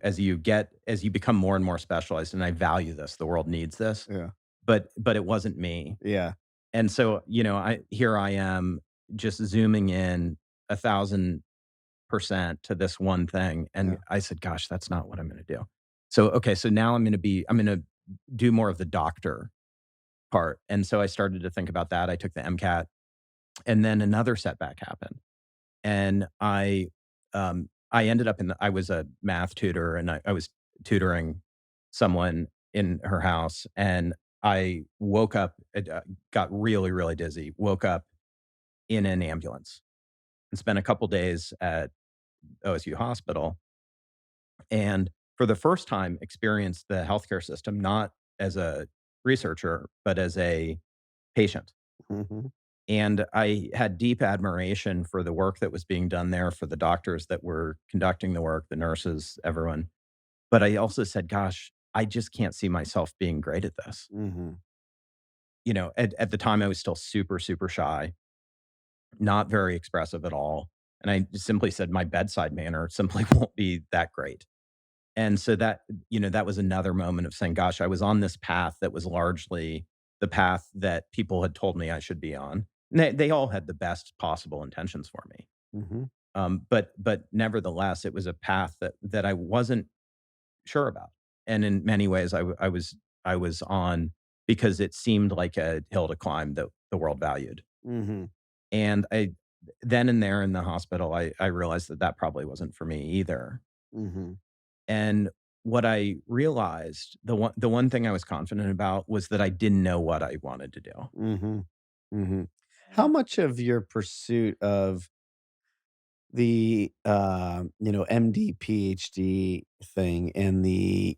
become more and more specialized, and I value this, the world needs this, Yeah. but it wasn't me. Yeah. And so, I am just zooming in 1,000% to this one thing, and Yeah. I said, "Gosh, that's not what I'm gonna do." So, okay, so now I'm gonna do more of the doctor part, and so I started to think about that. I took the MCAT, and then another setback happened. And I ended up I was a math tutor, and I was tutoring someone in her house, and I woke up, got really, really dizzy, woke up in an ambulance and spent a couple days at OSU hospital. And for the first time, experienced the healthcare system, not as a researcher, but as a patient. Mhm. And I had deep admiration for the work that was being done there, for the doctors that were conducting the work, the nurses, everyone. But I also said, gosh, I just can't see myself being great at this. Mhm. At the time, I was still super, super shy, not very expressive at all. And I just simply said, my bedside manner simply won't be that great. And so that was another moment of saying, gosh, I was on this path that was largely the path that people had told me I should be on. And they all had the best possible intentions for me. Mhm. But nevertheless, it was a path that I wasn't sure about. And in many ways, I was on because it seemed like a hill to climb that the world valued. Mhm. And then and there in the hospital, I realized that that probably wasn't for me either. Mhm. And what I realized, the one thing I was confident about was that I didn't know what I wanted to do. Mhm. Mhm. How much of your pursuit of the, MD, PhD thing and the,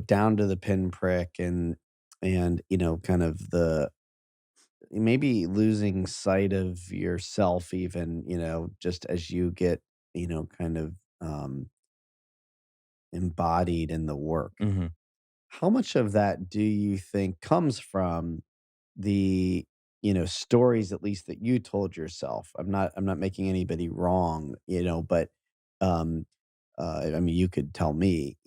down to the pinprick and, kind of the maybe losing sight of yourself even, just as you get kind of embodied in the work. Mhm. How much of that do you think comes from the, stories at least that you told yourself? I'm not making anybody wrong, but um I mean you could tell me,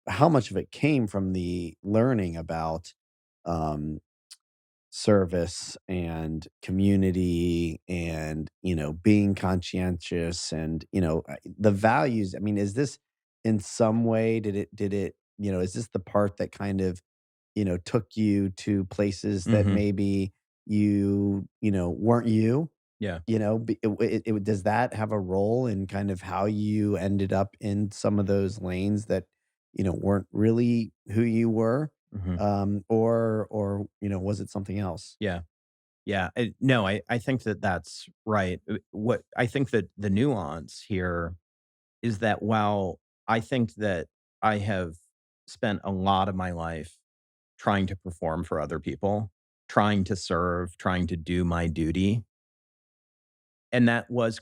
how much of it came from the learning about um service and community and being conscientious and the values. I mean, is this in some way, did it is this the part that kind of took you to places that Mhm. maybe weren't you? Yeah. Does that have a role in kind of how you ended up in some of those lanes that, weren't really who you were? Mhm. Or, was it something else? Yeah. Yeah. No, I think that that's right. What I think that the nuance here is that while I think that I have spent a lot of my life trying to perform for other people, trying to serve, trying to do my duty, and that was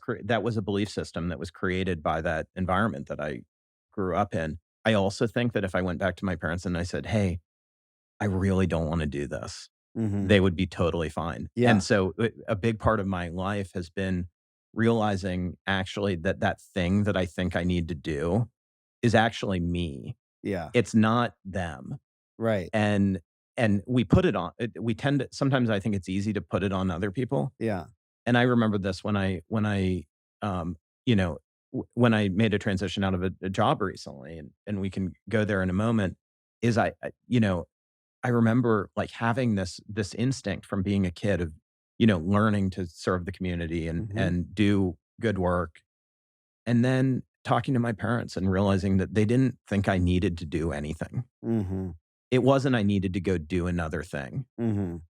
a belief system that was created by that environment that I grew up in. I also think that if I went back to my parents and I said, "Hey, I really don't wanna do this," Mhm. they would be totally fine. And Yeah. so, a big part of my life has been realizing actually that that thing that I think I need to do is actually me. Yeah. It's not them. Right. And we put it on we tend to sometimes I think it's easy to put it on other people. Yeah. And I remember this um, you know, when I made a transition out of a job recently, and we can go there in a moment, is I remember, like, having this instinct from being a kid of, learning to serve the community Mhm. and do good work, and then talking to my parents and realizing that they didn't think I needed to do anything. Mhm. It wasn't I needed to go do another thing, Mhm.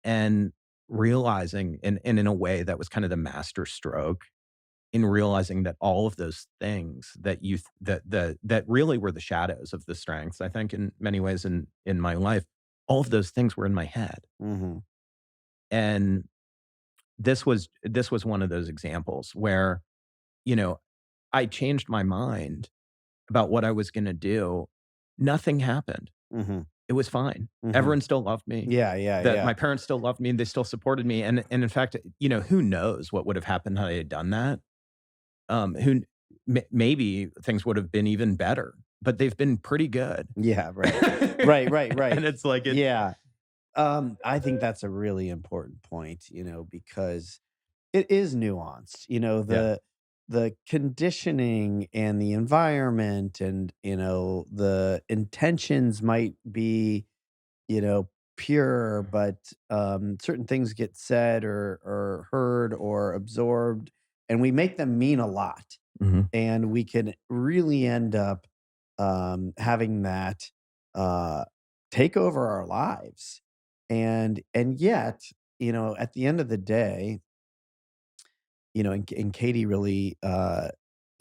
and realizing and in a way that was kind of the master stroke in realizing that all of those things that you th that really were the shadows of the strengths, I think, in many ways in my life, all of those things were in my head. Mhm. And this was one of those examples where, you know, I changed my mind about what I was gonna do. Nothing happened. Mhm. It was fine. Mhm. Everyone still loved me. Yeah, yeah, That yeah. my parents still loved me, and they still supported me, and in fact, who knows what would have happened had I had done that? Who kn maybe things would have been even better, but they've been pretty good. Yeah, right. Right, right, right. And it's like it Yeah. I think that's a really important point, because it is nuanced. Yeah. The conditioning and the environment and, the intentions might be, pure, but certain things get said or heard or absorbed, and we make them mean a lot. Mhm. And we can really end up having that uh, take over our lives. And yet, at the end of the day, and Katie really,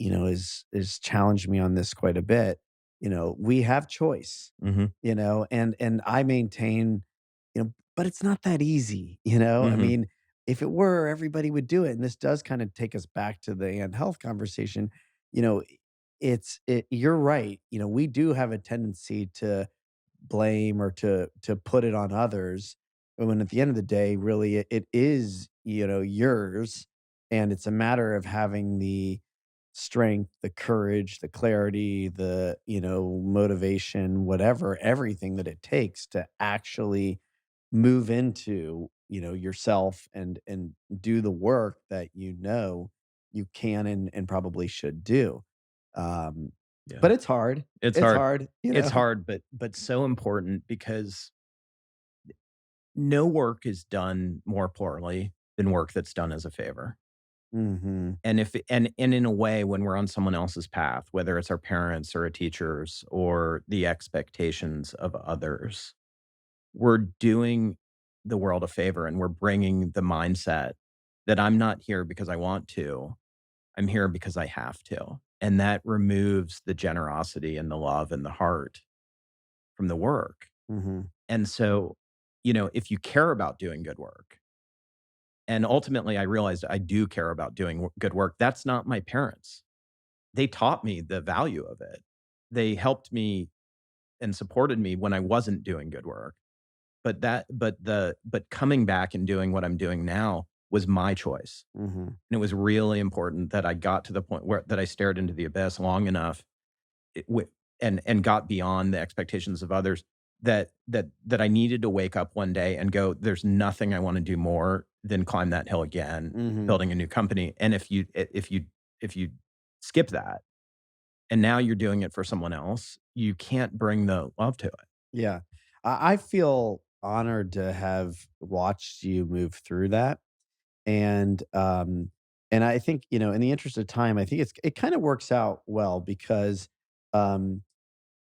is challenged me on this quite a bit. We have choice, Mhm. and I maintain, but it's not that easy. I Mhm. mean, if it were, everybody would do it. And this does kind of take us back to the and health conversation. You know, you're right. We do have a tendency to blame or to put it on others, when at the end of the day, really, it is, yours, and it's a matter of having the strength, the courage, the clarity, the, motivation, whatever, everything that it takes to actually move into, yourself and do the work that you can and probably should do. Um, Yeah. but it's hard. It's It's hard. hard, It's hard, but so important because no work is done more poorly than work that's done as a favor. Mhm. And if and in a way, when we're on someone else's path, whether it's our parents or a teachers or the expectations of others, we're doing the world a favor and we're bringing the mindset that I'm not here because I want to, I'm here because I have to. And that removes the generosity and the love and the heart from the work. Mhm. And so, if you care about doing good work, and ultimately I realized I do care about doing good work, that's not my parents. they taught me the value of it. They helped me and supported me when I wasn't doing good work. But coming back and doing what I'm doing now was my choice. Mhm. And it was really important that I got to the point where that I stared into the abyss long enough it wi and got beyond the expectations of others that I needed to wake up one day and go, "There's nothing I wanna do more than climb that hill again, Mhm. building a new company." And if you skip that, and now you're doing it for someone else, you can't bring the love to it. Yeah. I feel honored to have watched you move through that. And, um, and I think, in the interest of time, I think it kind of works out well because, um,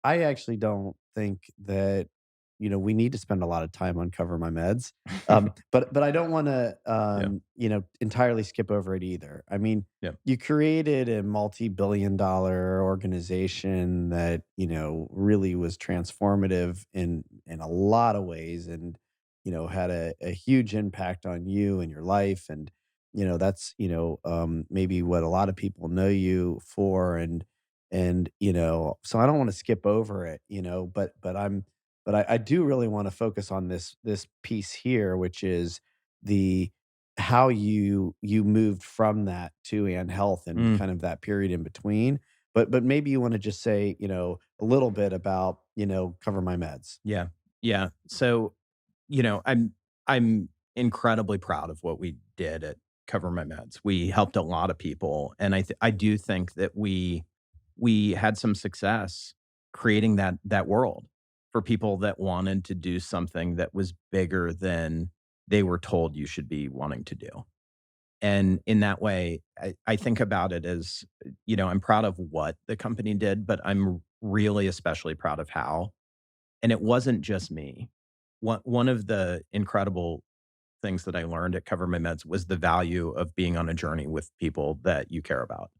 I actually don't think that, we need to spend a lot of time on Cover My Meds. But I don't wanna, Yeah, entirely skip over it either. I mean, yeah, you created a multi-billion dollar organization that, really was transformative in a lot of ways and, had a huge impact on you and your life. And, that's, maybe what a lot of people know you for. And, so I don't wanna skip over it, but I do really wanna focus on this piece here, which is the how you moved from that to AndHealth and mm, kind of that period in between. But maybe you wanna just say, a little bit about, Cover My Meds. yeah, yeah. So, I'm incredibly proud of what we did at Cover My Meds. We helped a lot of people, and I do think that we had some success creating that world for people that wanted to do something that was bigger than they were told you should be wanting to do. And in that way, I think about it as, I'm proud of what the company did, but I'm really especially proud of how. And it wasn't just me. One of the incredible things that I learned at Cover My Meds was the value of being on a journey with people that you care about.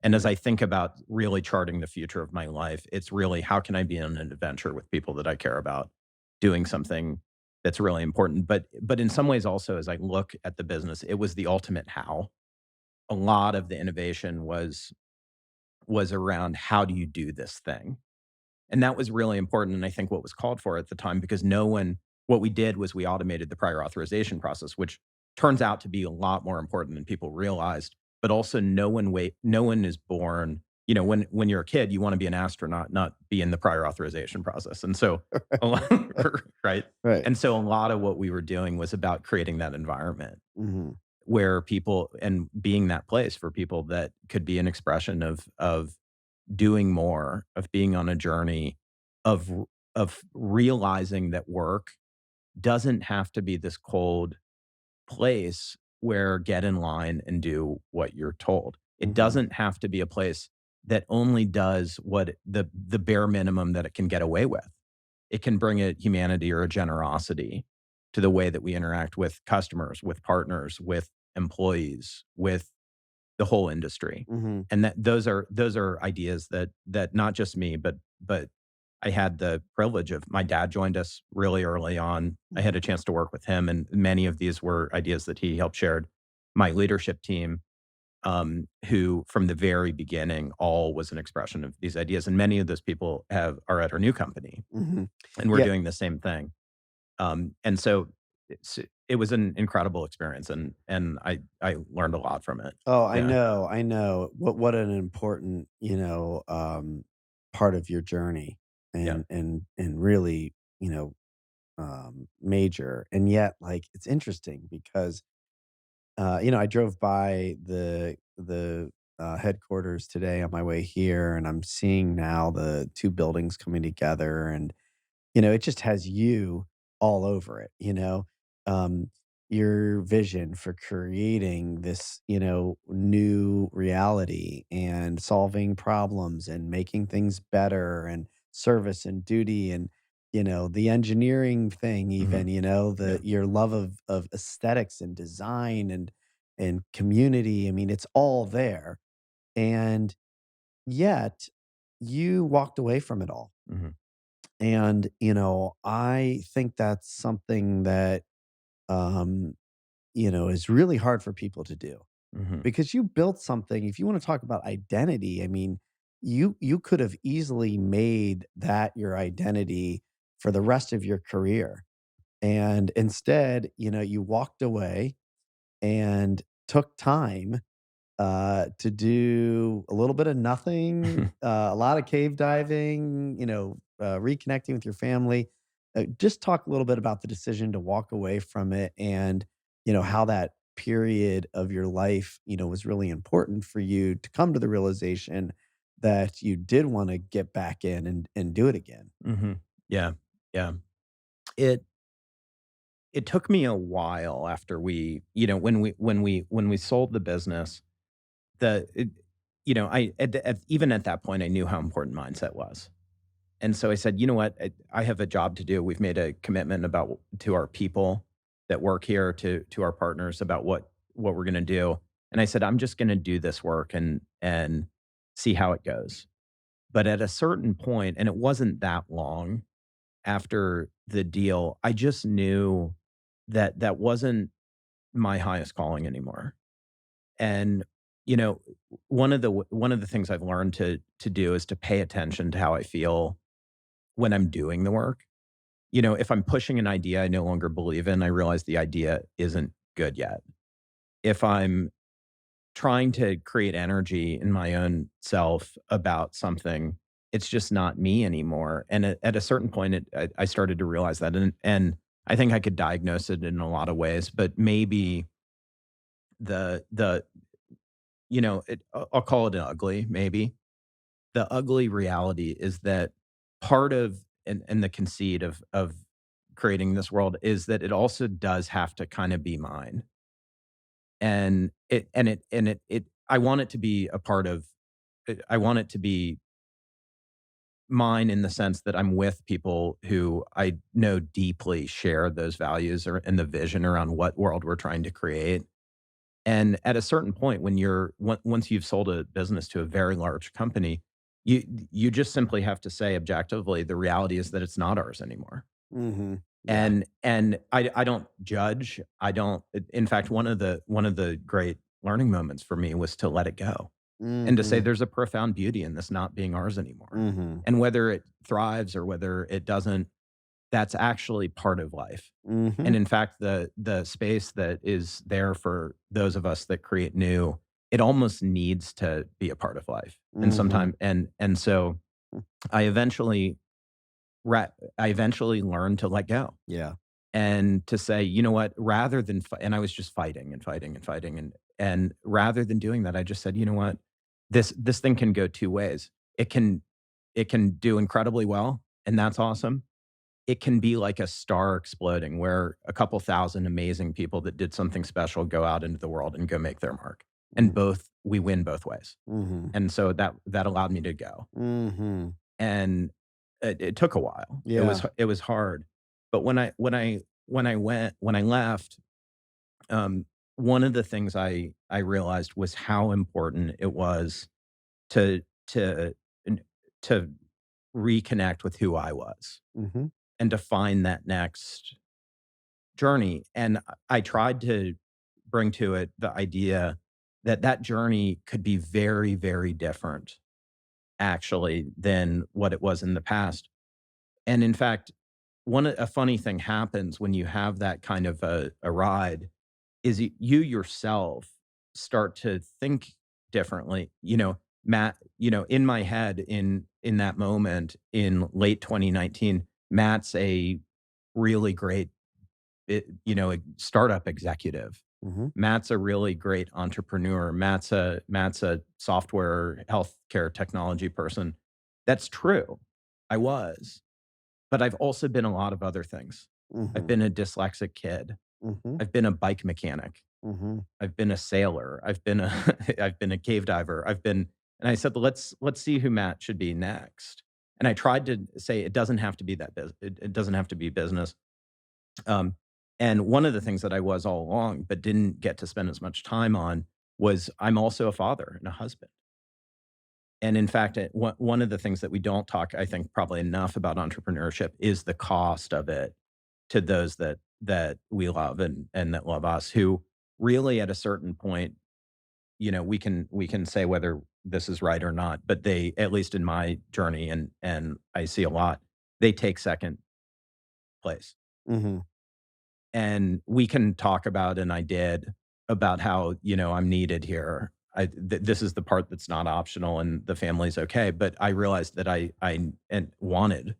And as Yeah. I think about really charting the future of my life, it's really how can I be on an adventure with people that I care about, doing something that's really important. But in some ways also as I look at the business, it was the ultimate how. A lot of the innovation was around how do you do this thing? And that was really important, and I think what was called for at the time because no one what we did was we automated the prior authorization process, which turns out to be a lot more important than people realized, but also no one is born when you're a kid, you wanna be an astronaut, not be in the prior authorization process, and so a lot right? Right. And so a lot of what we were doing was about creating that environment Mhm. where people and being that place for people that could be an expression of doing more, of being on a journey, of of realizing that work doesn't have to be this cold place where get in line and do what you're told. It Mhm. doesn't have to be a place that only does what the bare minimum that it can get away with. It can bring a humanity or a generosity to the way that we interact with customers, with partners, with employees, with the whole industry. Mhm. And that those are ideas that not just me, but I had the privilege of my dad joined us really early on. I had Mhm. a chance to work with him, and many of these were ideas that he helped shared. My leadership team, who from the very beginning all was an expression of these ideas, and many of those people are at our new company, Mhm. and we're Yeah. doing the same thing. And so it was an incredible experience, and I learned a lot from it. Oh, I Yeah, know, I know. What an important, part of your journey yeah. and really, major. And yet, like, it's interesting because, I drove by the headquarters today on my way here, and I'm seeing now the 2 buildings coming together, and it just has you all over it, Um, your vision for creating this, new reality and solving problems and making things better and service and duty and, the engineering thing even, Mhm. the Yeah. your love of aesthetics and design and community. I mean, it's all there. And yet you walked away from it all. Mhm. And, I think that's something that, is really hard for people to do. Mhm. because you built something. If you wanna talk about identity, I mean, you could have easily made that your identity for the rest of your career, and instead, you walked away and took time to do a little bit of nothing, a lot of cave diving, reconnecting with your family. Just talk a little bit about the decision to walk away from it, and, how that period of your life, was really important for you to come to the realization that you did want to get back in and do it again. Mhm. Yeah. Yeah. It it took me a while after when we sold the business, the it I even at that point, I knew how important mindset was. And so I said, "You know what? I have a job to do. We've made a commitment about to our people that work here, to our partners about what we're gonna do." And I said, "I'm just gonna do this work and see how it goes." But at a certain point, and it wasn't that long after the deal, I just knew that that wasn't my highest calling anymore. And, you know, one of the things I've learned to do is to pay attention to how I feel when I'm doing the work. If I'm pushing an idea I no longer believe in, I realize the idea isn't good yet. If I'm trying to create energy in my own self about something, it's just not me anymore. And at a certain point, I started to realize that, and I think I could diagnose it in a lot of ways, but maybe the I'll call it an ugly, maybe. The ugly reality is that part of and the conceit of creating this world is that it also does have to kind of be mine. And I want it to be a part of I want it to be mine in the sense that I'm with people who I know deeply share those values or and the vision around what world we're trying to create. And at a certain point, once you've sold a business to a very large company, you just simply have to say objectively, the reality is that it's not ours anymore. Mhm. Yeah. And I don't judge. I don't. In fact, one of the great learning moments for me was to let it go and to say Mhm. there's a profound beauty in this not being ours anymore. Mhm. And whether it thrives or whether it doesn't, that's actually part of life. Mhm. And in fact, the space that is there for those of us that create new, it almost needs to be a part of life. And Mhm. sometime and so I eventually I eventually learned to let go Yeah. and to say, you know what, rather than and I was just fighting and fighting and fighting, and rather than doing that, I just said, you know what, this thing can go two ways. It can do incredibly well, and that's awesome. It can be like a star exploding where a couple thousand amazing people that did something special go out into the world and go make their mark. And Mm. both we win both ways. Mhm. And so that allowed me to go. Mhm. And it took a while. Yeah. It was hard. But when I left, um, one of the things I realized was how important it was to to to reconnect with who I was Mhm. and to find that next journey. And I tried to bring to it the idea that that journey could be very, very different actually than what it was in the past. And in fact, a funny thing happens when you have that kind of a ride is you yourself start to think differently. Matt, in my head in that moment in late 2019, Matt's a really great a startup executive. Mhm. Matt's a really great entrepreneur. Matt's a software healthcare technology person. That's true. I was, but I've also been a lot of other things. I've Mhm. been a dyslexic kid. Mhm. I've been a bike mechanic. Mhm. I've been a sailor. I've been a I've been a cave diver. And I said, let's see who Matt should be next. And I tried to say it doesn't have to be it doesn't have to be business. Um, and one of the things that I was all along, but didn't get to spend as much time on, was I'm also a father and a husband. And in fact, one of the things that we don't talk, I think, probably enough about entrepreneurship is the cost of it to those that we love and that love us, who really at a certain point we can say whether this is right or not, but they, at least in my journey, and I see a lot, they take second place. Mhm. And we can talk about, and I did, about how, I'm needed here. This is the part that's not optional and the family's okay, but I realized that I and wanted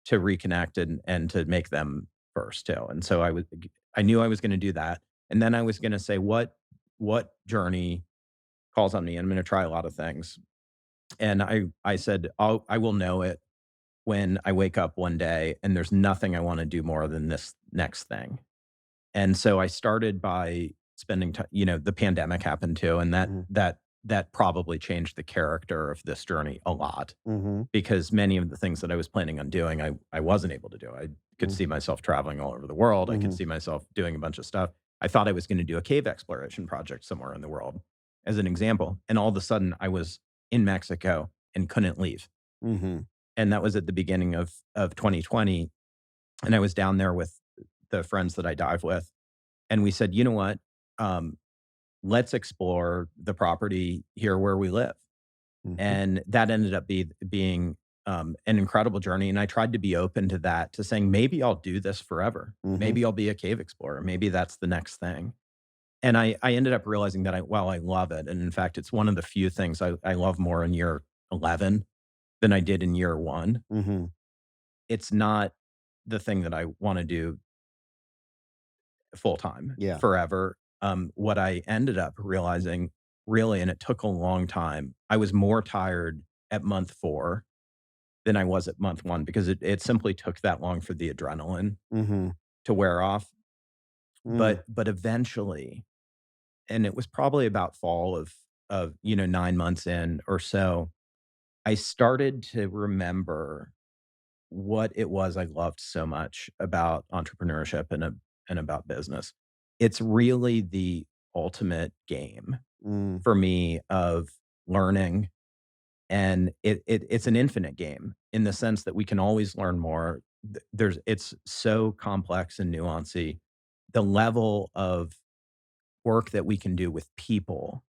to reconnect and to make them first too. And so I knew I was gonna do that. And then I was gonna say, what journey calls on me? And I'm gonna try a lot of things. And I said, I will know it when I wake up one day and there's nothing I wanna do more than this next thing. And so I started by spending time. The pandemic happened too, and Mhm. that probably changed the character of this journey a lot, Mhm. because many of the things that I was planning on doing, I wasn't able to do. I could Mhm. see myself traveling all over the world. I could Mhm. see myself doing a bunch of stuff. I thought I was gonna do a cave exploration project somewhere in the world, as an example, and all of a sudden, I was in Mexico and couldn't leave, Mhm. and that was at the beginning of 2020, and I was down there with the friends that I dive with, and we said, "You know what? Um, let's explore the property here where we live." Mhm. And that ended up being an incredible journey. And I tried to be open to that, to saying, maybe I'll do this forever. Mhm. Maybe I'll be a cave explorer. Maybe that's the next thing. And I ended up realizing that while I love it, and in fact, it's one of the few things I love more in year 11 than I did in year one, Mhm. it's not the thing that I want to do full time Yeah. forever. What I ended up realizing, really, and it took a long time, I was more tired at month 4 than I was at month 1, because it simply took that long for the adrenaline Mhm. to wear off. Mm. But eventually, and it was probably about fall of 9 months in or so, I started to remember what it was I loved so much about entrepreneurship and about business. It's really the ultimate game Mm. for me of learning, and it's an infinite game in the sense that we can always learn more. It's so complex and nuancy. The level of work that we can do with people,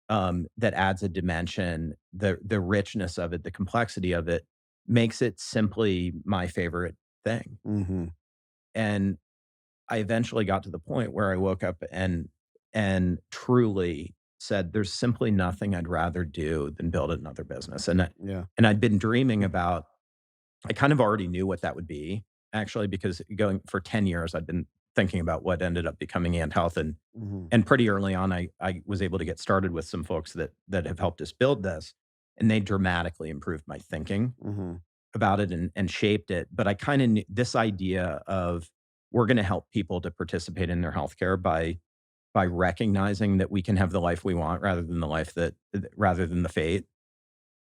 that adds a dimension, the richness of it, the complexity of it, makes it simply my favorite thing. Mhm. And I eventually got to the point where I woke up and truly said, "There's simply nothing I'd rather do than build another business." Yeah. And I'd been dreaming about, I kind of already knew what that would be, actually, because going for 10 years, I'd been thinking about what ended up becoming AndHealth, Mhm. and pretty early on, I was able to get started with some folks that have helped us build this, and they dramatically improved my thinking Mhm. about it and shaped it. But I kinda knew this idea of, we're gonna help people to participate in their healthcare by recognizing that we can have the life we want, rather than the life rather than the fate,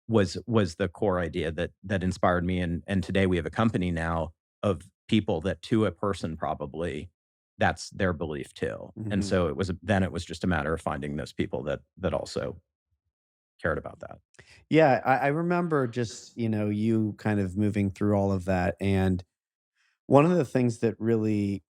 was the core idea that inspired me. And today we have a company now of people that, to a person, probably, that's their belief too. And Mhm. so it was just a matter of finding those people that also cared about that. Yeah, I remember just, you kind of moving through all of that, and one of the things that really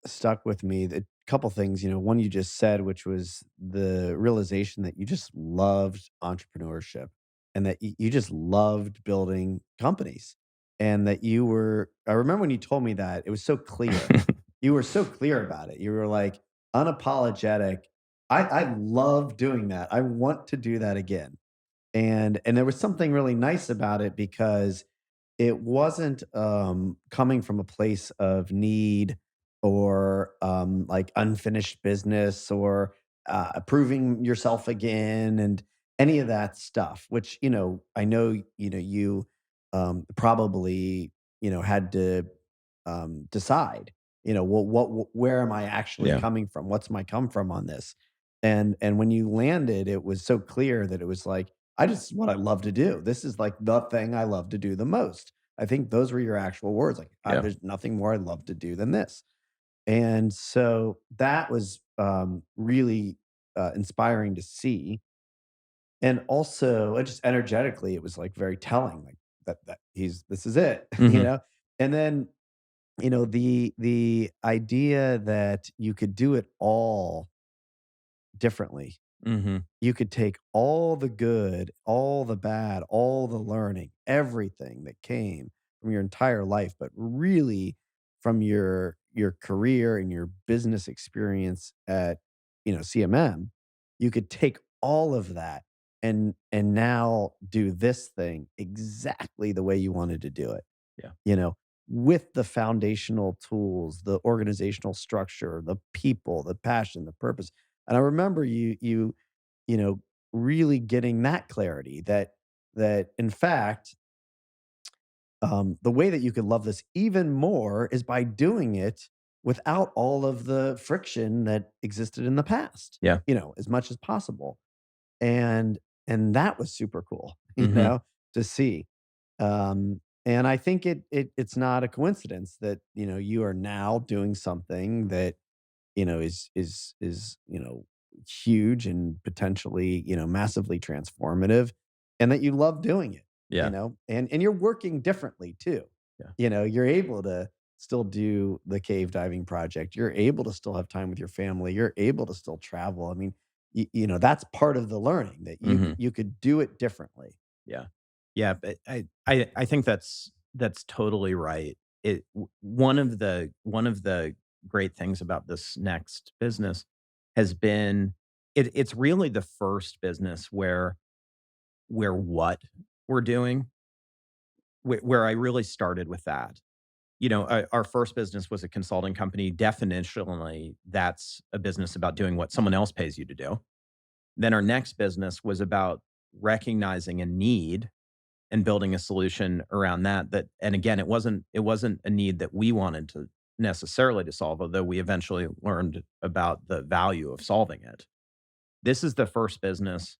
stuck with me, the couple things, one you just said, which was the realization that you just loved entrepreneurship and that you just loved building companies. And that I remember when you told me that, it was so clear. You were so clear about it. You were like unapologetic. I love doing that. I want to do that again. And there was something really nice about it because it wasn't, coming from a place of need or, like, unfinished business or, proving yourself again and any of that stuff, which, I know, you, probably, had to, decide, where am I actually Yeah, coming from? What's my come from on this? And when you landed, it was so clear that it was like, I just what I love to do. This is like the thing I love to do the most. I think those were your actual words, like, yeah. there's nothing more I'd love to do than this." And so that was, really, inspiring to see, and also, just energetically, it was, like, very telling, like, that this is it, Mhm. And then, the idea that you could do it all differently, Mhm. You could take all the good, all the bad, all the learning, everything that came from your entire life, but really from your career and your business experience at, CMM, you could take all of that and now do this thing exactly the way you wanted to do it, Yeah. you know, with the foundational tools, the organizational structure, the people, the passion, the purpose. And I remember you know, really getting that clarity that in fact, the way that you could love this even more is by doing it without all of the friction that existed in the past, Yeah. as much as possible. And and that was super cool, Mhm. to see. And I think it's not a coincidence that, you are now doing something that is huge and potentially massively transformative, and that you love doing it, Yeah. and you're working differently too. Yeah. You're able to still do the cave diving project. You're able to still have time with your family. You're able to still travel. I mean, that's part of the learning that Mhm. you could do it differently. Yeah. Yeah, but I think that's totally right. One of the great things about this next business has been it's really the first business where what we're doing, where I really started with that. Our first business was a consulting company. Definitionally, that's a business about doing what someone else pays you to do. Then our next business was about recognizing a need and building a solution around that, and again, it wasn't a need that we wanted to necessarily to solve, although we eventually learned about the value of solving it. This is the first business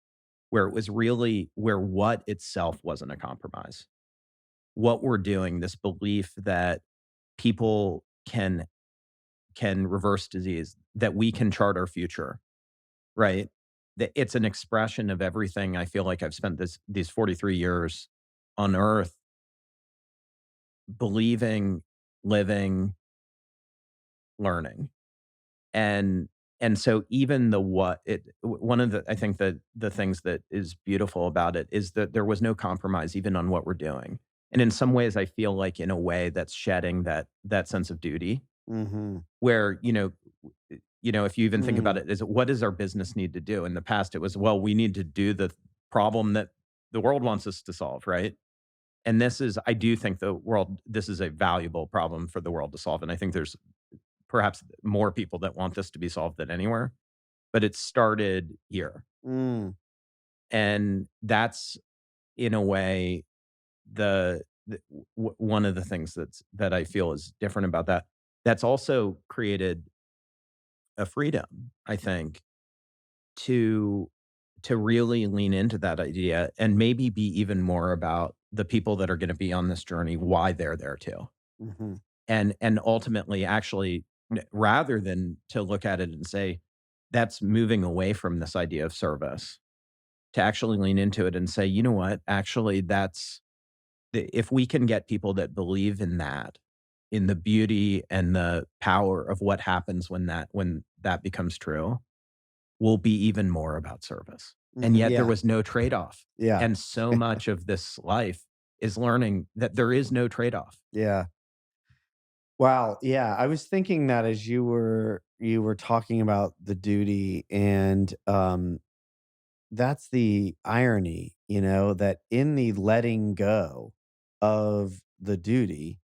where it was really where what itself wasn't a compromise. What we're doing, this belief that people can reverse disease, that we can chart our future, right? That it's an expression of everything I feel like I've spent these 43 years on earth believing, living, learning. And and so even the what it one of the I think that the things that is beautiful about it is that there was no compromise even on what we're doing. And in some ways I feel like in a way that's shedding that sense of duty Mhm. where, if you even think about Mm. it, is what does our business need to do? In the past, it was, well, we need to do the problem that the world wants us to solve, right? And I do think this is a valuable problem for the world to solve. And I think there's perhaps more people that want this to be solved than anywhere, but it started here. Mm. And that's in a way one of the things that I feel is different about that. That's also created a freedom, I think, to to really lean into that idea and maybe be even more about the people that are going to be on this journey, why they're there too. Mhm. And ultimately actually rather than to look at it and say that's moving away from this idea of service, to actually lean into it and say, you know what, actually if we can get people that believe in that, in the beauty and the power of what happens when that becomes true, will be even more about service. And Mhm. yet there Yeah. was no trade-off. Yeah. And so much of this life is learning that there is no trade-off. Yeah. Wow, yeah, I was thinking that as you were talking about the duty, and that's the irony, that in the letting go of the duty,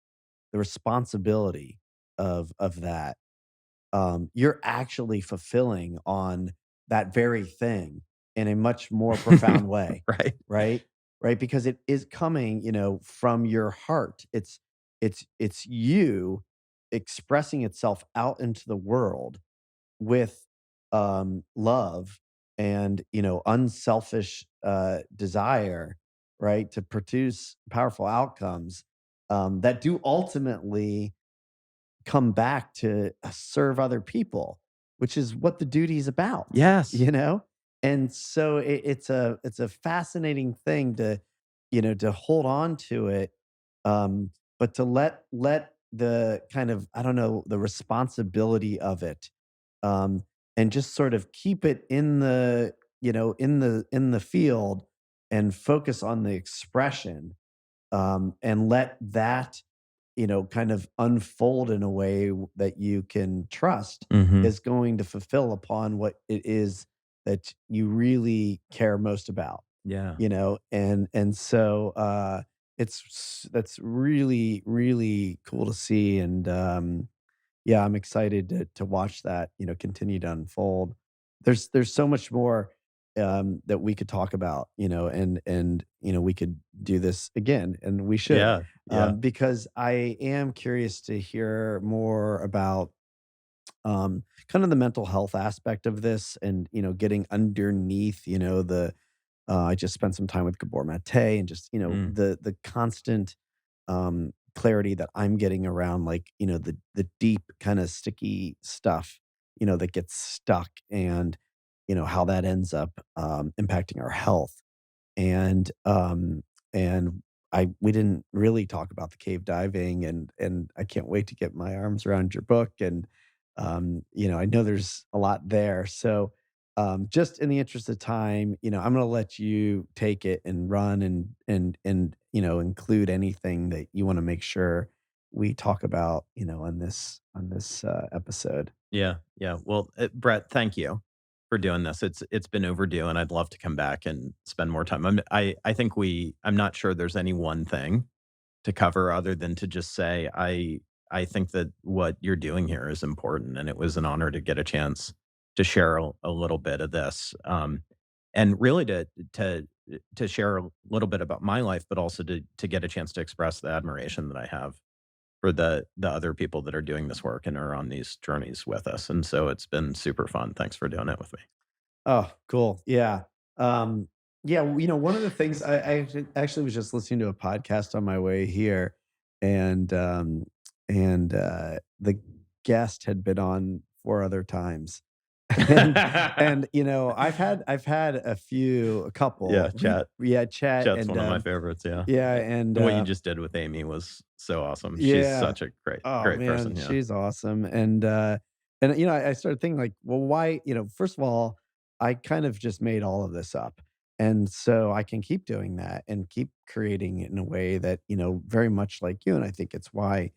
the responsibility of that, you're actually fulfilling on that very thing in a much more profound way, Right? right? Right, because it is coming, from your heart. It's you expressing itself out into the world with love and unselfish desire, right, to produce powerful outcomes that do ultimately come back to serve other people, which is what the duty is about, Yes. you know? And so it's a fascinating thing to hold on to it, but to let the kind of, I don't know, the responsibility of it, um, and just sort of keep it in the in the field and focus on the expression, and let that, kind of unfold in a way that you can trust Mhm. is going to fulfill upon what it is that you really care most about, Yeah. and so that's really really cool to see, and yeah, I'm excited to watch that, continue to unfold. There's so much more that we could talk about, and we could do this again, and we should, Yeah. Yeah. because I am curious to hear more about kind of the mental health aspect of this, and getting underneath, the I just spent some time with Gabor Mate, and just Mm. the constant clarity that I'm getting around, like, the deep kind of sticky stuff, that gets stuck, and how that ends up impacting our health, and we didn't really talk about the cave diving, and I can't wait to get my arms around your book, and I know there's a lot there. So just in the interest of time, I'm going to let you take it and run, and include anything that you want to make sure we talk about, on this episode. Yeah, yeah. Well, Brett, thank you for doing this. It's been overdue, and I'd love to come back and spend more time. I think I'm not sure there's any one thing to cover other than to just say I think that what you're doing here is important, and it was an honor to get a chance to share a little bit of this, and really to to share a little bit about my life, but also to get a chance to express the admiration that I have for the other people that are doing this work and are on these journeys with us. And so it's been super fun. Thanks for doing it with me. Oh, cool. Yeah. Um, yeah, one of the things I actually was just listening to a podcast on my way here, and the guest had been on 4 other times. And I've had a Yeah, couple chat. yeah, chat, Chat's and one of my favorites. Yeah. yeah, and And what you just did with Amy was so awesome. She's yeah. such a great, Oh, great man, person. Yeah. she's awesome, and I started thinking, like, well, why, first of all, I kind of just made all of this up, and so I can keep doing that and keep creating it in a way that, very much like you, and I think it's why,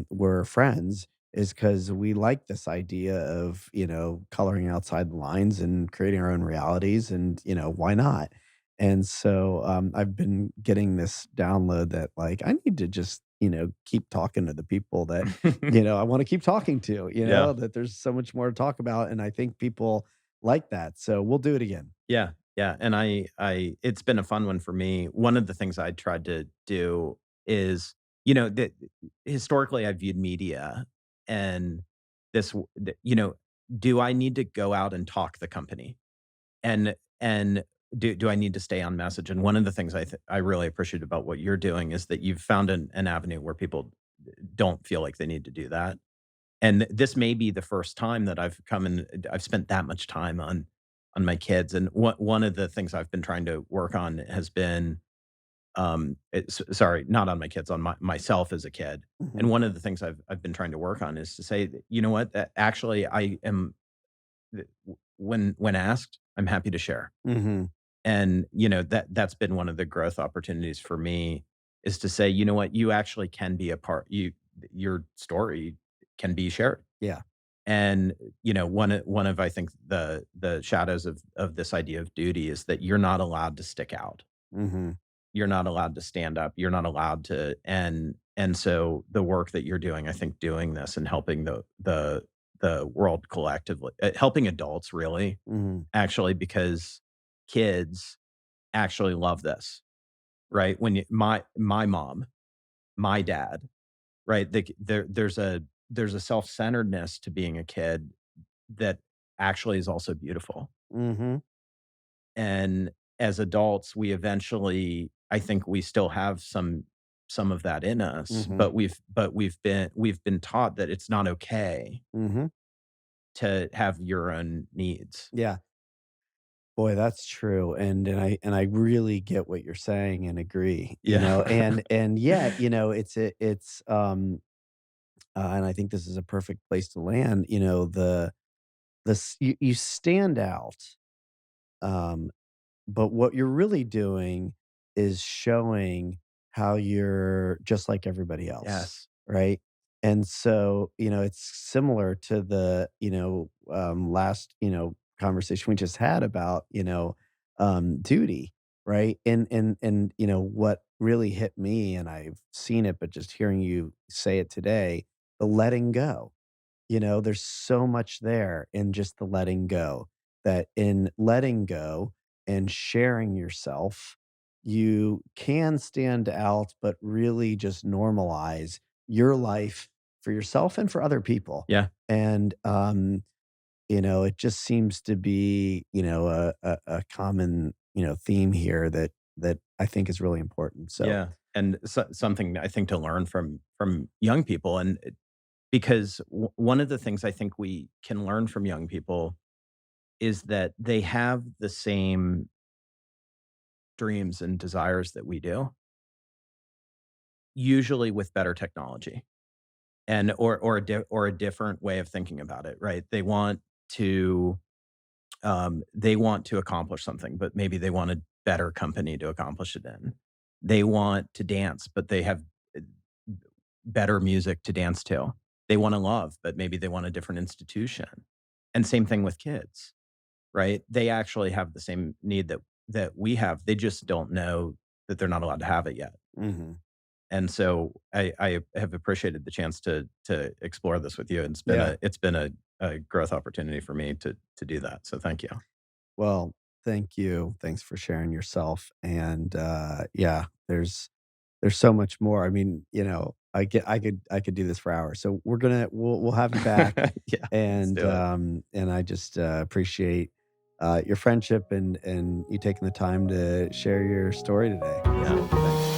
we're friends, is because we like this idea of, coloring outside the lines and creating our own realities, and, why not? And so, I've been getting this download that, like, I need to just, keep talking to the people that, I wanna keep talking to, Yeah. that there's so much more to talk about, and I think people like that, so we'll do it again. Yeah. Yeah. And it's been a fun one for me. One of the things I tried to do is, that historically I viewed media and do I need to go out and talk the company? And do I need to stay on message? And one of the things I really appreciate about what you're doing is that you've found an avenue where people don't feel like they need to do that. And this may be the first time that I've come and I've spent that much time on my kids. And one of the things I've been trying to work on has been sorry, not on my kids, on myself as a kid. Mhm. And one of the things I've been trying to work on is to say, that, you know what, actually I am when asked, I'm happy to share. Mhm. And, that's been one of the growth opportunities for me is to say, you know what, you actually can be a part your story can be shared. Yeah. And, one of I think the shadows of this idea of duty is that you're not allowed to stick out. Mhm. You're not allowed to stand up. You're not allowed to and so the work that you're doing, I think doing this and helping the world collectively, helping adults really Mhm. actually because kids actually love this, right? When my mom, my dad, right? There's a self-centeredness to being a kid that actually is also beautiful. Mhm. And as adults, we eventually, I think we still have some of that in us, Mhm. but we've been taught that it's not okay Mhm. to have your own needs. Yeah. Boy, that's true, and I really get what you're saying and agree, Yeah. and yet, and I think this is a perfect place to land, you stand out, Um, but what you're really doing is showing how you're just like everybody else, Yes. right? And so, it's similar to the, last, conversation we just had about, duty, right? And what really hit me, and I've seen it, but just hearing you say it today, the letting go. There's so much there in just the letting go, that in letting go and sharing yourself, you can stand out, but really just normalize your life for yourself and for other people. Yeah. And, it just seems to be, a common, theme here that I think is really important. So, Yeah. And something I think to learn from young people, and because one of the things I think we can learn from young people is that they have the same dreams and desires that we do, usually with better technology and or a different way of thinking about it, right? To they want to accomplish something, but maybe they want a better company to accomplish it in. They want to dance, but they have uh, better music to dance to. They want to love, but maybe they want a different institution. And same thing with kids, right? They actually have the same need that we have. They just don't know that they're not allowed to have it yet. mhm. And so I have appreciated the chance to explore this with you. And Yeah. it's been a growth opportunity for me to do that. So thank you. Well, thank you. Thanks for sharing yourself. And yeah, there's so much more. I mean, I could do this for hours. So we'll have you back, Yeah, let's and do it. I just appreciate your friendship and you taking the time to share your story today. Yeah. So thanks.